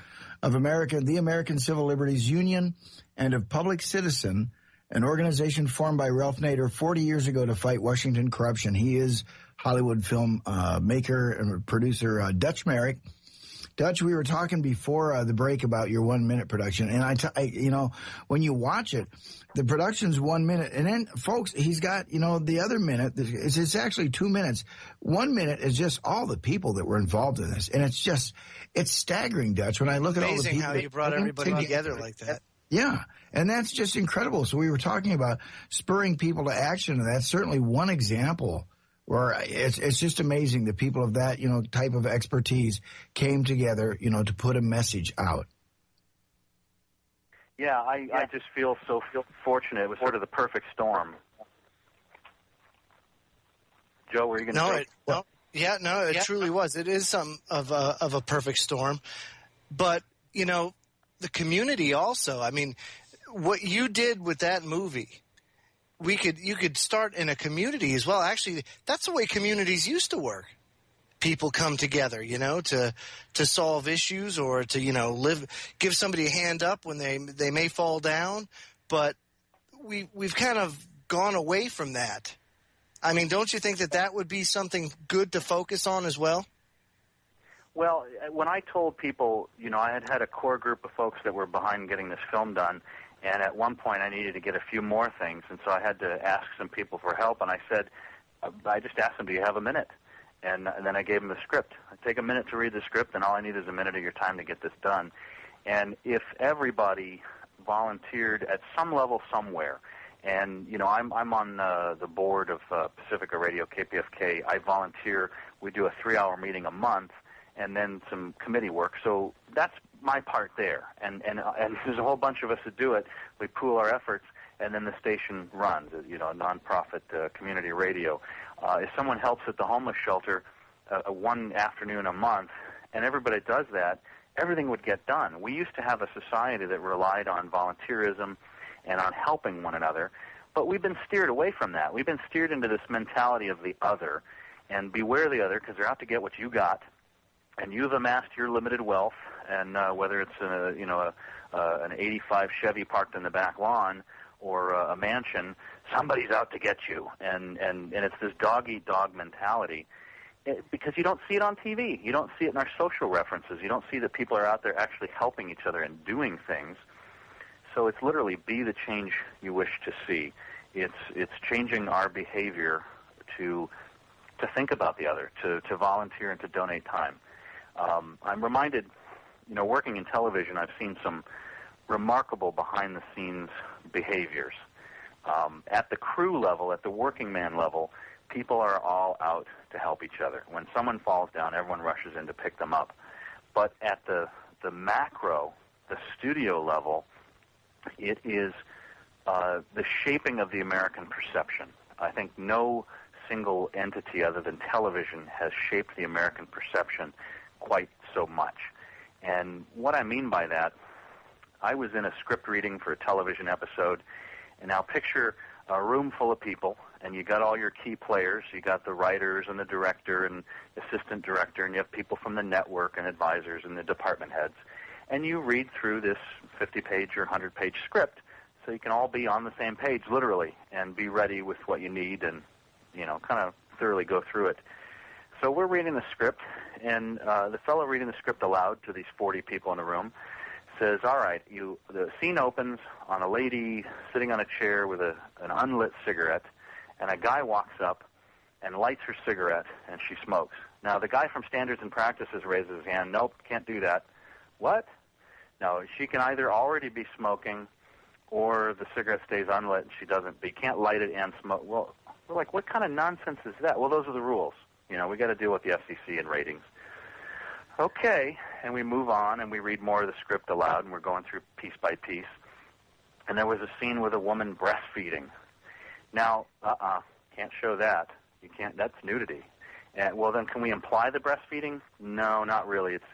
of the American Civil Liberties Union and of Public Citizen, an organization formed by Ralph Nader 40 years ago to fight Washington corruption. He is Hollywood film maker and producer Dutch Merrick. Dutch, we were talking before the break about your 1 minute production, and when you watch it, the production's 1 minute, and then, folks, he's got, the other minute, it's actually 2 minutes. 1 minute is just all the people that were involved in this, and it's staggering, Dutch, when I look at all the people. Amazing how you brought everybody together like that. Yeah, and that's just incredible. So we were talking about spurring people to action, and that's certainly one example where it's just amazing that people of that, type of expertise came together, to put a message out. Yeah, I just feel fortunate. It was sort of the perfect storm. Joe, were you going to say? It truly was. It is some of a perfect storm. But, the community also, I mean, what you did with that movie, you could start in a community as well. Actually, that's the way communities used to work. People come together, to solve issues or to, give somebody a hand up when they may fall down. But we've kind of gone away from that. I mean, don't you think that would be something good to focus on as well? Well, when I told people, I had a core group of folks that were behind getting this film done, and at one point I needed to get a few more things, and so I had to ask some people for help, and I just asked them, do you have a minute? And then I gave them the script. I take a minute to read the script, and all I need is a minute of your time to get this done. And if everybody volunteered at some level somewhere, and, I'm on the board of Pacifica Radio, KPFK. I volunteer. We do a 3-hour meeting a month, and then some committee work. So that's my part there. And there's a whole bunch of us that do it. We pool our efforts, and then the station runs, a nonprofit community radio. If someone helps at the homeless shelter one afternoon a month, and everybody does that, everything would get done. We used to have a society that relied on volunteerism and on helping one another, but we've been steered away from that. We've been steered into this mentality of the other, and beware the other because they're out to get what you got. And you've amassed your limited wealth, and whether it's an '85 Chevy parked in the back lawn or a mansion, somebody's out to get you. And it's this dog-eat-dog mentality because you don't see it on TV. You don't see it in our social references. You don't see that people are out there actually helping each other and doing things. So it's literally be the change you wish to see. It's changing our behavior to think about the other, to volunteer and to donate time. I'm reminded, working in television, I've seen some remarkable behind-the-scenes behaviors. At the crew level, at the working man level, people are all out to help each other. When someone falls down, everyone rushes in to pick them up. But at the macro, the studio level, it is the shaping of the American perception. I think no single entity other than television has shaped the American perception quite so much. And what I mean by that, I was in a script reading for a television episode, and now picture a room full of people, and you got all your key players. You got the writers and the director and assistant director, and you have people from the network and advisors and the department heads. And you read through this 50-page or 100-page script so you can all be on the same page, literally, and be ready with what you need and, kind of thoroughly go through it. So we're reading the script, and the fellow reading the script aloud to these 40 people in the room says, all right, the scene opens on a lady sitting on a chair with an unlit cigarette, and a guy walks up and lights her cigarette, and she smokes. Now, the guy from Standards and Practices raises his hand. Nope, can't do that. What? No, she can either already be smoking or the cigarette stays unlit and she doesn't, but you can't light it and smoke. Well, we're like, what kind of nonsense is that? Well, those are the rules. We got to deal with the FCC and ratings. Okay, and we move on and we read more of the script aloud, and we're going through piece by piece. And there was a scene with a woman breastfeeding. Now, can't show that. You can't. That's nudity. Well, then, can we imply the breastfeeding? No, not really. It's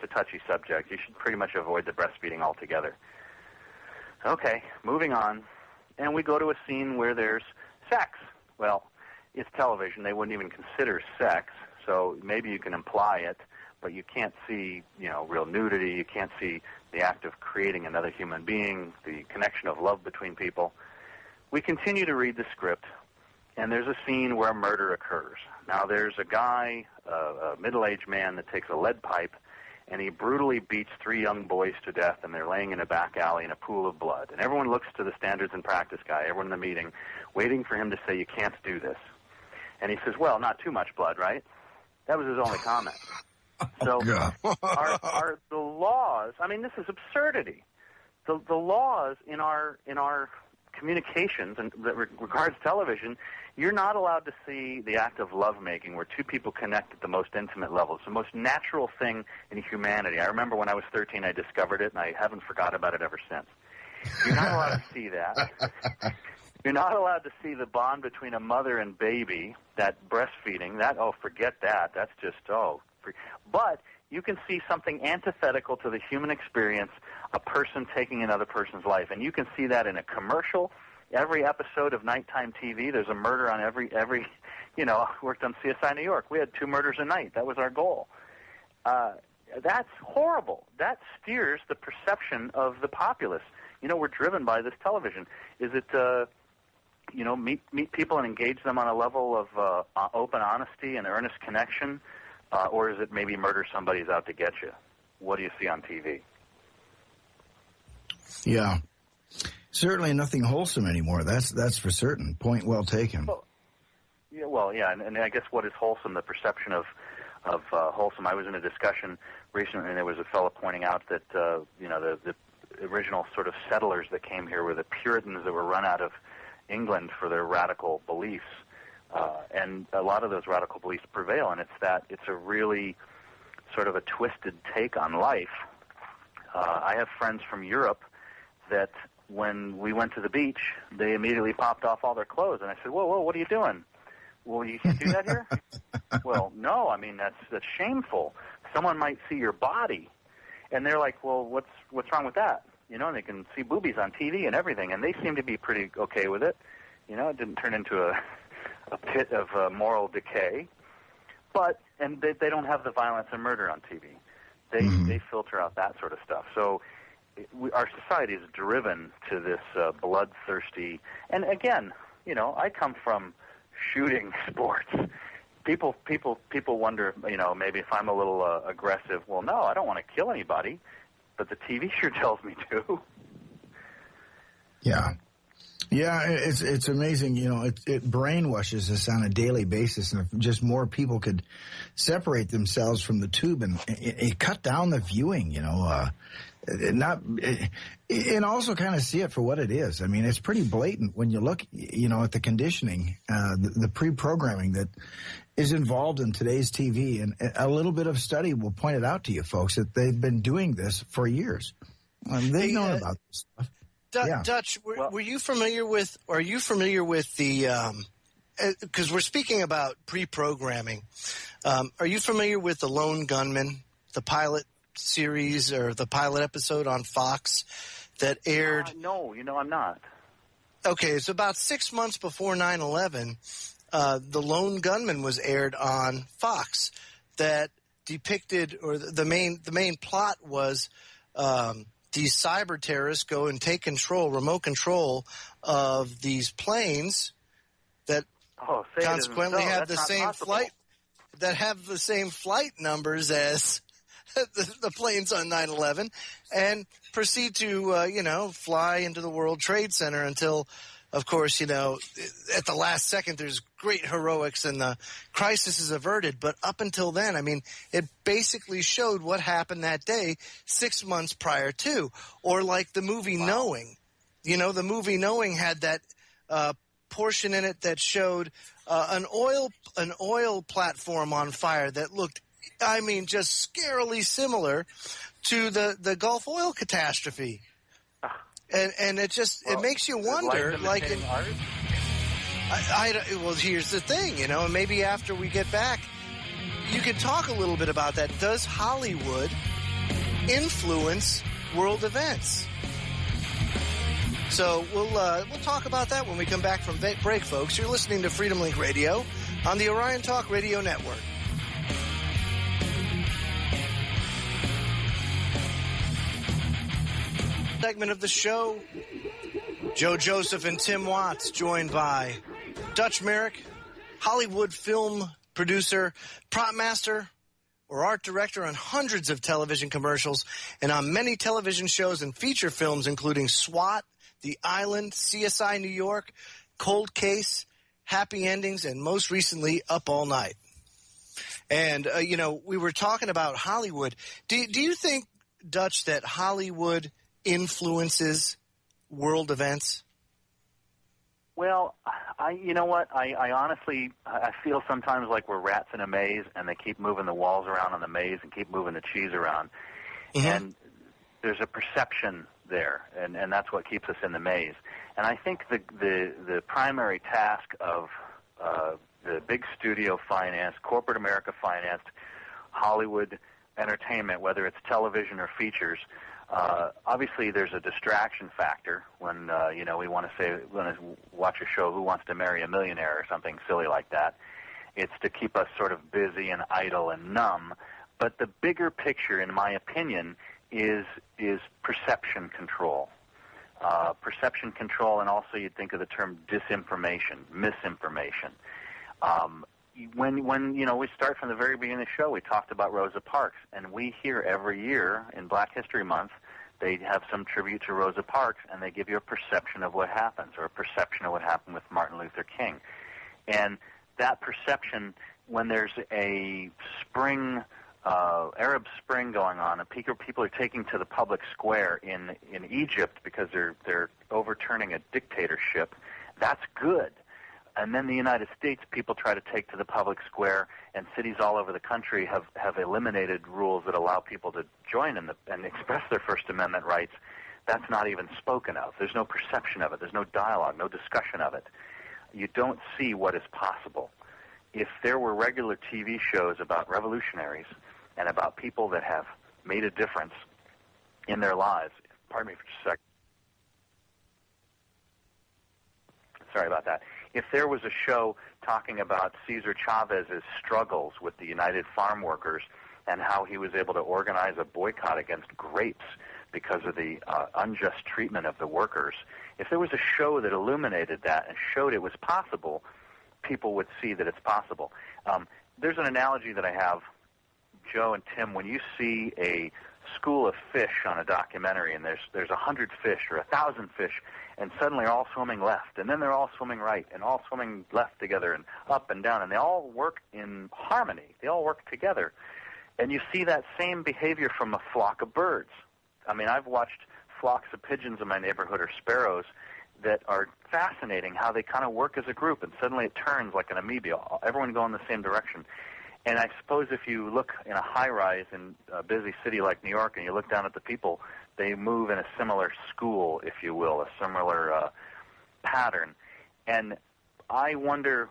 a touchy subject. You should pretty much avoid the breastfeeding altogether. Okay, moving on, and we go to a scene where there's sex. Well, it's television. They wouldn't even consider sex, so maybe you can imply it, but you can't see, real nudity. You can't see the act of creating another human being, the connection of love between people. We continue to read the script, and there's a scene where a murder occurs. Now, there's a guy, a middle-aged man, that takes a lead pipe, and he brutally beats 3 young boys to death, and they're laying in a back alley in a pool of blood. And everyone looks to the standards and practice guy, everyone in the meeting, waiting for him to say, you can't do this. And he says, well, not too much blood, right? That was his only comment. So are the laws, this is absurdity. The laws in our communications and that regards television, you're not allowed to see the act of lovemaking where 2 people connect at the most intimate level. It's the most natural thing in humanity. I remember when I was 13, I discovered it, and I haven't forgot about it ever since. You're not allowed to see that. You're not allowed to see the bond between a mother and baby, that breastfeeding. Forget that. That's just, But you can see something antithetical to the human experience, a person taking another person's life. And you can see that in a commercial. Every episode of nighttime TV, there's a murder on every worked on CSI New York. We had 2 murders a night. That was our goal. That's horrible. That steers the perception of the populace. We're driven by this television. Is it, meet people and engage them on a level of open honesty and earnest connection, or is it maybe murder somebody's out to get you? What do you see on TV? Yeah. Certainly nothing wholesome anymore. That's for certain. Point well taken. And I guess what is wholesome, the perception of wholesome. I was in a discussion recently, and there was a fellow pointing out that the original sort of settlers that came here were the Puritans that were run out of England for their radical beliefs, and a lot of those radical beliefs prevail. And it's a really sort of a twisted take on life. I have friends from Europe that, when we went to the beach, they immediately popped off all their clothes. And I said, whoa, what are you doing? Well, you can't do that here? Well, no, that's shameful. Someone might see your body. And they're like, well, what's wrong with that? And they can see boobies on TV and everything. And they seem to be pretty okay with it. It didn't turn into a pit of moral decay. And they don't have the violence and murder on TV. They filter out that sort of stuff. So our society is driven to this bloodthirsty, and again, I come from shooting sports. People wonder, maybe if I'm a little aggressive. Well, no, I don't want to kill anybody, but the TV sure tells me to. Yeah, it's amazing. It brainwashes us on a daily basis, and if just more people could separate themselves from the tube and cut down the viewing, and also kind of see it for what it is. It's pretty blatant when you look, at the conditioning, the pre-programming that is involved in today's TV. And a little bit of study will point it out to you folks that they've been doing this for years. They've known about this stuff. Dutch, are you familiar with the, because we're speaking about pre-programming, are you familiar with The Lone Gunman, the pilot series or the pilot episode on Fox that aired? No, I'm not. Okay, it's about 6 months before 9/11. The Lone Gunman was aired on Fox that depicted, or the main plot was these cyber terrorists go and take remote control of these planes that consequently have the same flight, that have the same flight numbers as the planes on 9/11, and proceed to, fly into the World Trade Center until, of course, at the last second there's great heroics and the crisis is averted. But up until then, it basically showed what happened that day 6 months prior to, or like the movie Knowing. You know, the movie Knowing had that portion in it that showed an oil platform on fire that looked, I mean, just scarily similar to the Gulf oil catastrophe. And it makes you wonder, like, well, here's the thing, you know, and maybe after we get back, you could talk a little bit about that. Does Hollywood influence world events? So we'll talk about that when we come back from break, folks. You're listening to Freedomlink Radio on the Orion Talk Radio Network. Segment of the show, Joe Joseph and Tim Watts, joined by Dutch Merrick, Hollywood film producer, prop master, or art director on hundreds of television commercials and on many television shows and feature films, including SWAT, The Island, CSI New York, Cold Case, Happy Endings, and most recently, Up All Night. And, you know, we were talking about Hollywood. Do you think, Dutch, that Hollywood influences world events? Well, you know what? I honestly, I feel sometimes like we're rats in a maze, and they keep moving the walls around on the maze and keep moving the cheese around. Mm-hmm. And there's a perception there, and that's what keeps us in the maze. And I think the primary task of the big studio finance, corporate America financed Hollywood entertainment, whether it's television or features, obviously there's a distraction factor when you know, we want to watch a show, Who Wants to Marry a Millionaire, or something silly like that. It's to keep us sort of busy and idle and numb. But the bigger picture, in my opinion, is perception control. Perception control, and also you'd think of the term disinformation, misinformation. When you know, we start from the very beginning of the show, we talked about Rosa Parks, and we hear every year in Black History Month they have some tribute to Rosa Parks, and they give you a perception of what happens, or a perception of what happened with Martin Luther King. And that perception, when there's a Arab Spring going on, and people are taking to the public square in Egypt because they're overturning a dictatorship, that's good. And then the United States, people try to take to the public square, and cities all over the country have eliminated rules that allow people to join and express their First Amendment rights. That's not even spoken of. There's no perception of it. There's no dialogue, no discussion of it. You don't see what is possible. If there were regular TV shows about revolutionaries and about people that have made a difference in their lives, pardon me for just a second. Sorry about that. If there was a show talking about Cesar Chavez's struggles with the United Farm Workers and how he was able to organize a boycott against grapes because of the unjust treatment of the workers, if there was a show that illuminated that and showed it was possible, people would see that it's possible. There's an analogy that I have, Joe and Tim, when you see a school of fish on a documentary and there's 100 fish or 1,000 fish, and suddenly they're all swimming left, and then they're all swimming right, and all swimming left together and up and down, and they all work in harmony. They all work together. And you see that same behavior from a flock of birds. I mean, I've watched flocks of pigeons in my neighborhood, or sparrows, that are fascinating, how they kind of work as a group, and suddenly it turns like an amoeba, everyone going the same direction. And I suppose if you look in a high-rise in a busy city like New York and you look down at the people, they move in a similar school, if you will, a similar pattern. And I wonder,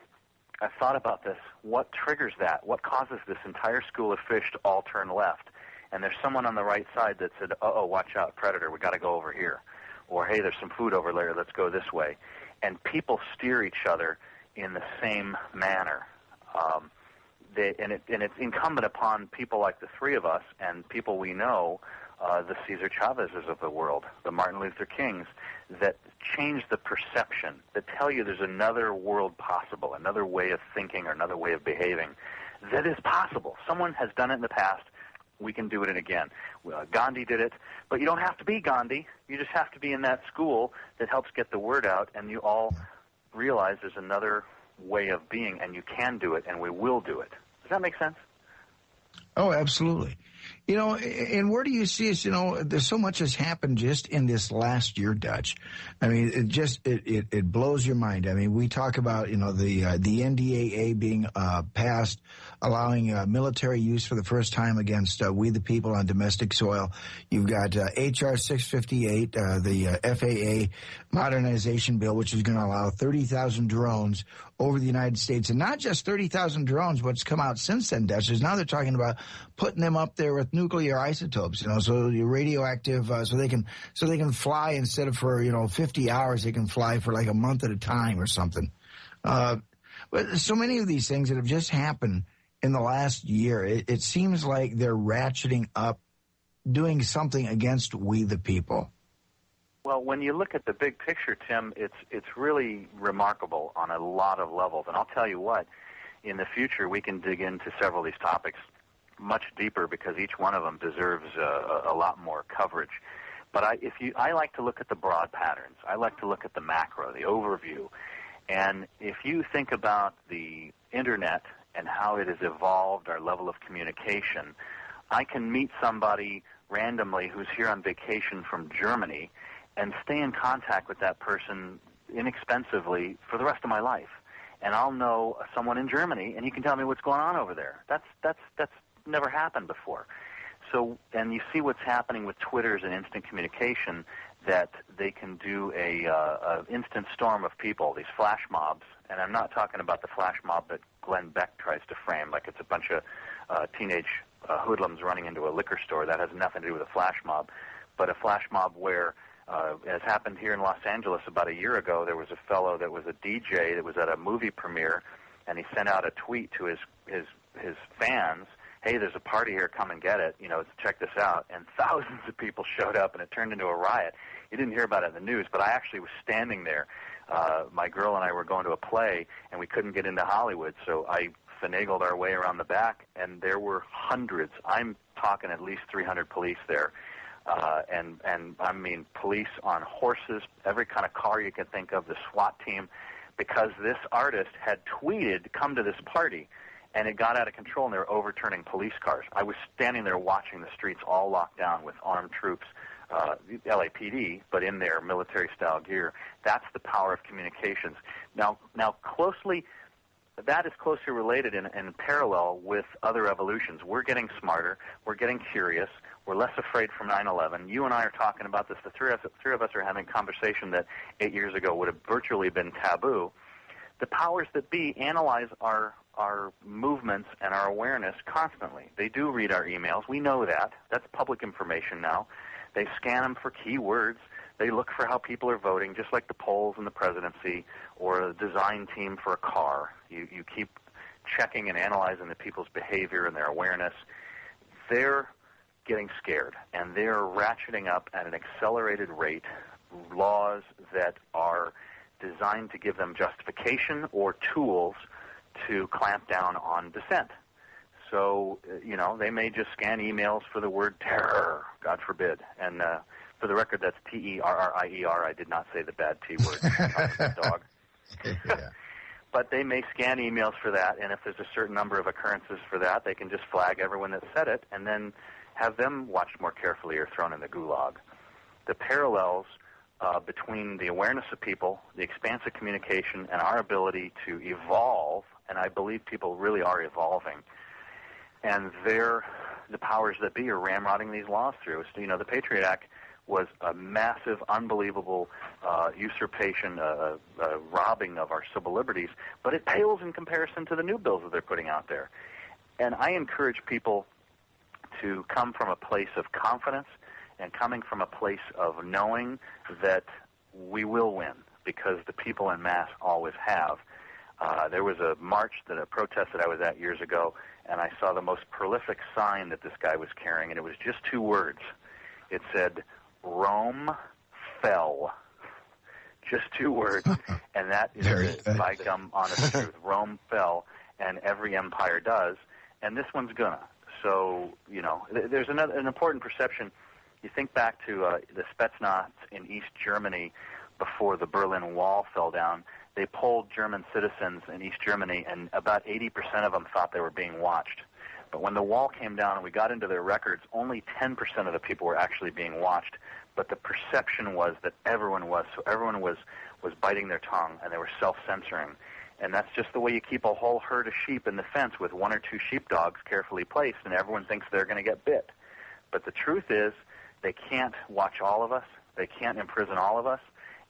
I've thought about this, what triggers that? What causes this entire school of fish to all turn left? And there's someone on the right side that said, uh-oh, watch out, predator, we got to go over here. Or, hey, there's some food over there, let's go this way. And people steer each other in the same manner. And it's incumbent upon people like the three of us and people we know, the Cesar Chavezes of the world, the Martin Luther Kings, that change the perception, that tell you there's another world possible, another way of thinking or another way of behaving that is possible. Someone has done it in the past. We can do it again. Gandhi did it, but you don't have to be Gandhi. You just have to be in that school that helps get the word out, and you all realize there's another way of being, and you can do it, and we will do it. Does that make sense? Oh, absolutely. You know, and where do you see us? You know, there's so much has happened just in this last year, Dutch. I mean, it blows your mind. I mean, we talk about, you know, the NDAA being passed, allowing military use for the first time against we the people on domestic soil. You've got HR 658, the FAA modernization bill, which is going to allow 30,000 drones over the United States, and not just 30,000 drones. What's come out since then, Dutch, is now they're talking about putting them up there with nuclear isotopes, you know, so you're radioactive, so they can fly instead of for, you know, 50 hours, they can fly for like a month at a time or something. But so many of these things that have just happened in the last year, it seems like they're ratcheting up, doing something against we the people. Well, when you look at the big picture, Tim, it's really remarkable on a lot of levels. And I'll tell you what, in the future we can dig into several of these topics much deeper because each one of them deserves a lot more coverage. But I like to look at the broad patterns. I like to look at the macro, the overview. And if you think about the Internet and how it has evolved our level of communication, I can meet somebody randomly who's here on vacation from Germany and stay in contact with that person inexpensively for the rest of my life. And I'll know someone in Germany, and he can tell me what's going on over there. That's never happened before. So, and you see what's happening with Twitters and instant communication, that they can do a instant storm of people, these flash mobs. And I'm not talking about the flash mob that Glenn Beck tries to frame, like it's a bunch of teenage hoodlums running into a liquor store. That has nothing to do with a flash mob. But a flash mob where, as happened here in Los Angeles about a year ago, there was a fellow that was a DJ that was at a movie premiere, and he sent out a tweet to his fans, hey, there's a party here, come and get it, you know, check this out. And thousands of people showed up, and it turned into a riot. You didn't hear about it in the news, but I actually was standing there. My girl and I were going to a play, and we couldn't get into Hollywood, so I finagled our way around the back, and there were hundreds. I'm talking at least 300 police there. And I mean police on horses, every kind of car you can think of, the SWAT team, because this artist had tweeted, come to this party, and it got out of control, and they were overturning police cars. I was standing there watching the streets all locked down with armed troops, LAPD, but in their military-style gear. That's the power of communications. Now closely, that is closely related in parallel with other evolutions. We're getting smarter. We're getting curious. We're less afraid from 9/11. You and I are talking about this. The three of us are having a conversation that 8 years ago would have virtually been taboo. The powers that be analyze our movements and our awareness constantly. They do read our emails. We know that. That's public information now. They scan them for keywords. They look for how people are voting, just like the polls in the presidency or a design team for a car. You keep checking and analyzing the people's behavior and their awareness. They're getting scared, and they're ratcheting up at an accelerated rate laws that are designed to give them justification or tools to clamp down on dissent. So, you know, they may just scan emails for the word terror, God forbid. And for the record, that's T-E-R-R-I-E-R. I did not say the bad T word. Dog. Yeah. But they may scan emails for that, and if there's a certain number of occurrences for that, they can just flag everyone that said it and then have them watched more carefully or thrown in the gulag. The parallels between the awareness of people, the expansive communication, and our ability to evolve, and I believe people really are evolving, and the powers that be are ramrodding these laws through. So, you know, the Patriot Act was a massive, unbelievable usurpation, robbing of our civil liberties, but it pales in comparison to the new bills that they're putting out there. And I encourage people to come from a place of confidence and coming from a place of knowing that we will win, because the people en masse always have. There was a protest that I was at years ago, and I saw the most prolific sign that this guy was carrying, and it was just 2 words. It said, Rome fell. Just 2 words, and that is the by gum honest truth. Rome fell, and every empire does, and this one's gonna. So, you know, there's an important perception. You think back to the Spetsnaz in East Germany before the Berlin Wall fell down. They polled German citizens in East Germany, and about 80% of them thought they were being watched. But when the wall came down and we got into their records, only 10% of the people were actually being watched. But the perception was that everyone was. So everyone was biting their tongue, and they were self-censoring. And that's just the way you keep a whole herd of sheep in the fence with one or two sheepdogs carefully placed, and everyone thinks they're going to get bit. But the truth is, they can't watch all of us. They can't imprison all of us.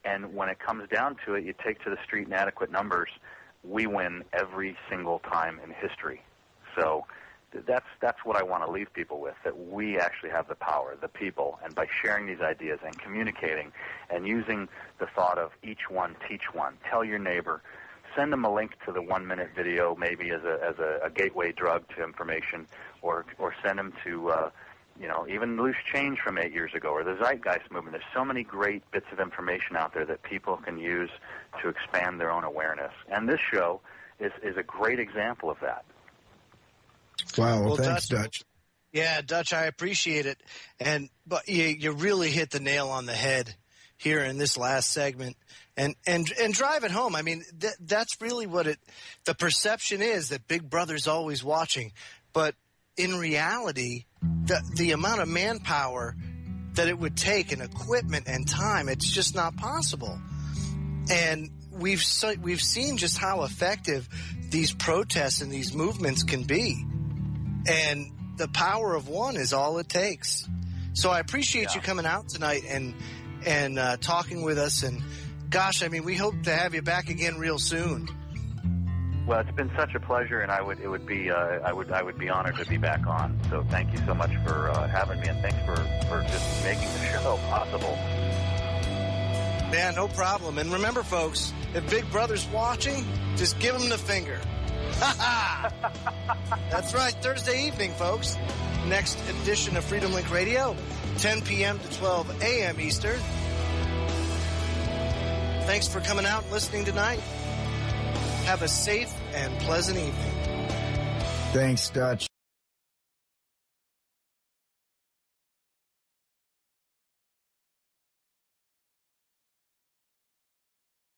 And when it comes down to it, you take to the street inadequate numbers, we win every single time in history. So that's what I want to leave people with, that we actually have the power, the people, and by sharing these ideas and communicating and using the thought of each one, teach one, tell your neighbor, send them a link to the 1-minute video maybe as a gateway drug to information, or send them to even Loose Change from 8 years ago, or the Zeitgeist movement. There's so many great bits of information out there that people can use to expand their own awareness. And this show is a great example of that. Wow, well thanks, Dutch. Yeah, Dutch, I appreciate it. But you really hit the nail on the head here in this last segment. And drive it home. I mean, that's really what the perception is, that Big Brother's always watching. But in reality, the amount of manpower that it would take and equipment and time, it's just not possible. And we've seen just how effective these protests and these movements can be. And the power of one is all it takes. So I appreciate you coming out tonight and talking with us. And gosh, I mean, we hope to have you back again real soon. Well, it's been such a pleasure, and I would be honored to be back on. So thank you so much for having me, and thanks for just making the show possible. Yeah, no problem. And remember, folks, if Big Brother's watching, just give him the finger. That's right, Thursday evening, folks. Next edition of Freedom Link Radio, 10 p.m. to 12 a.m. Eastern. Thanks for coming out and listening tonight. Have a safe and pleasant evening. Thanks, Dutch.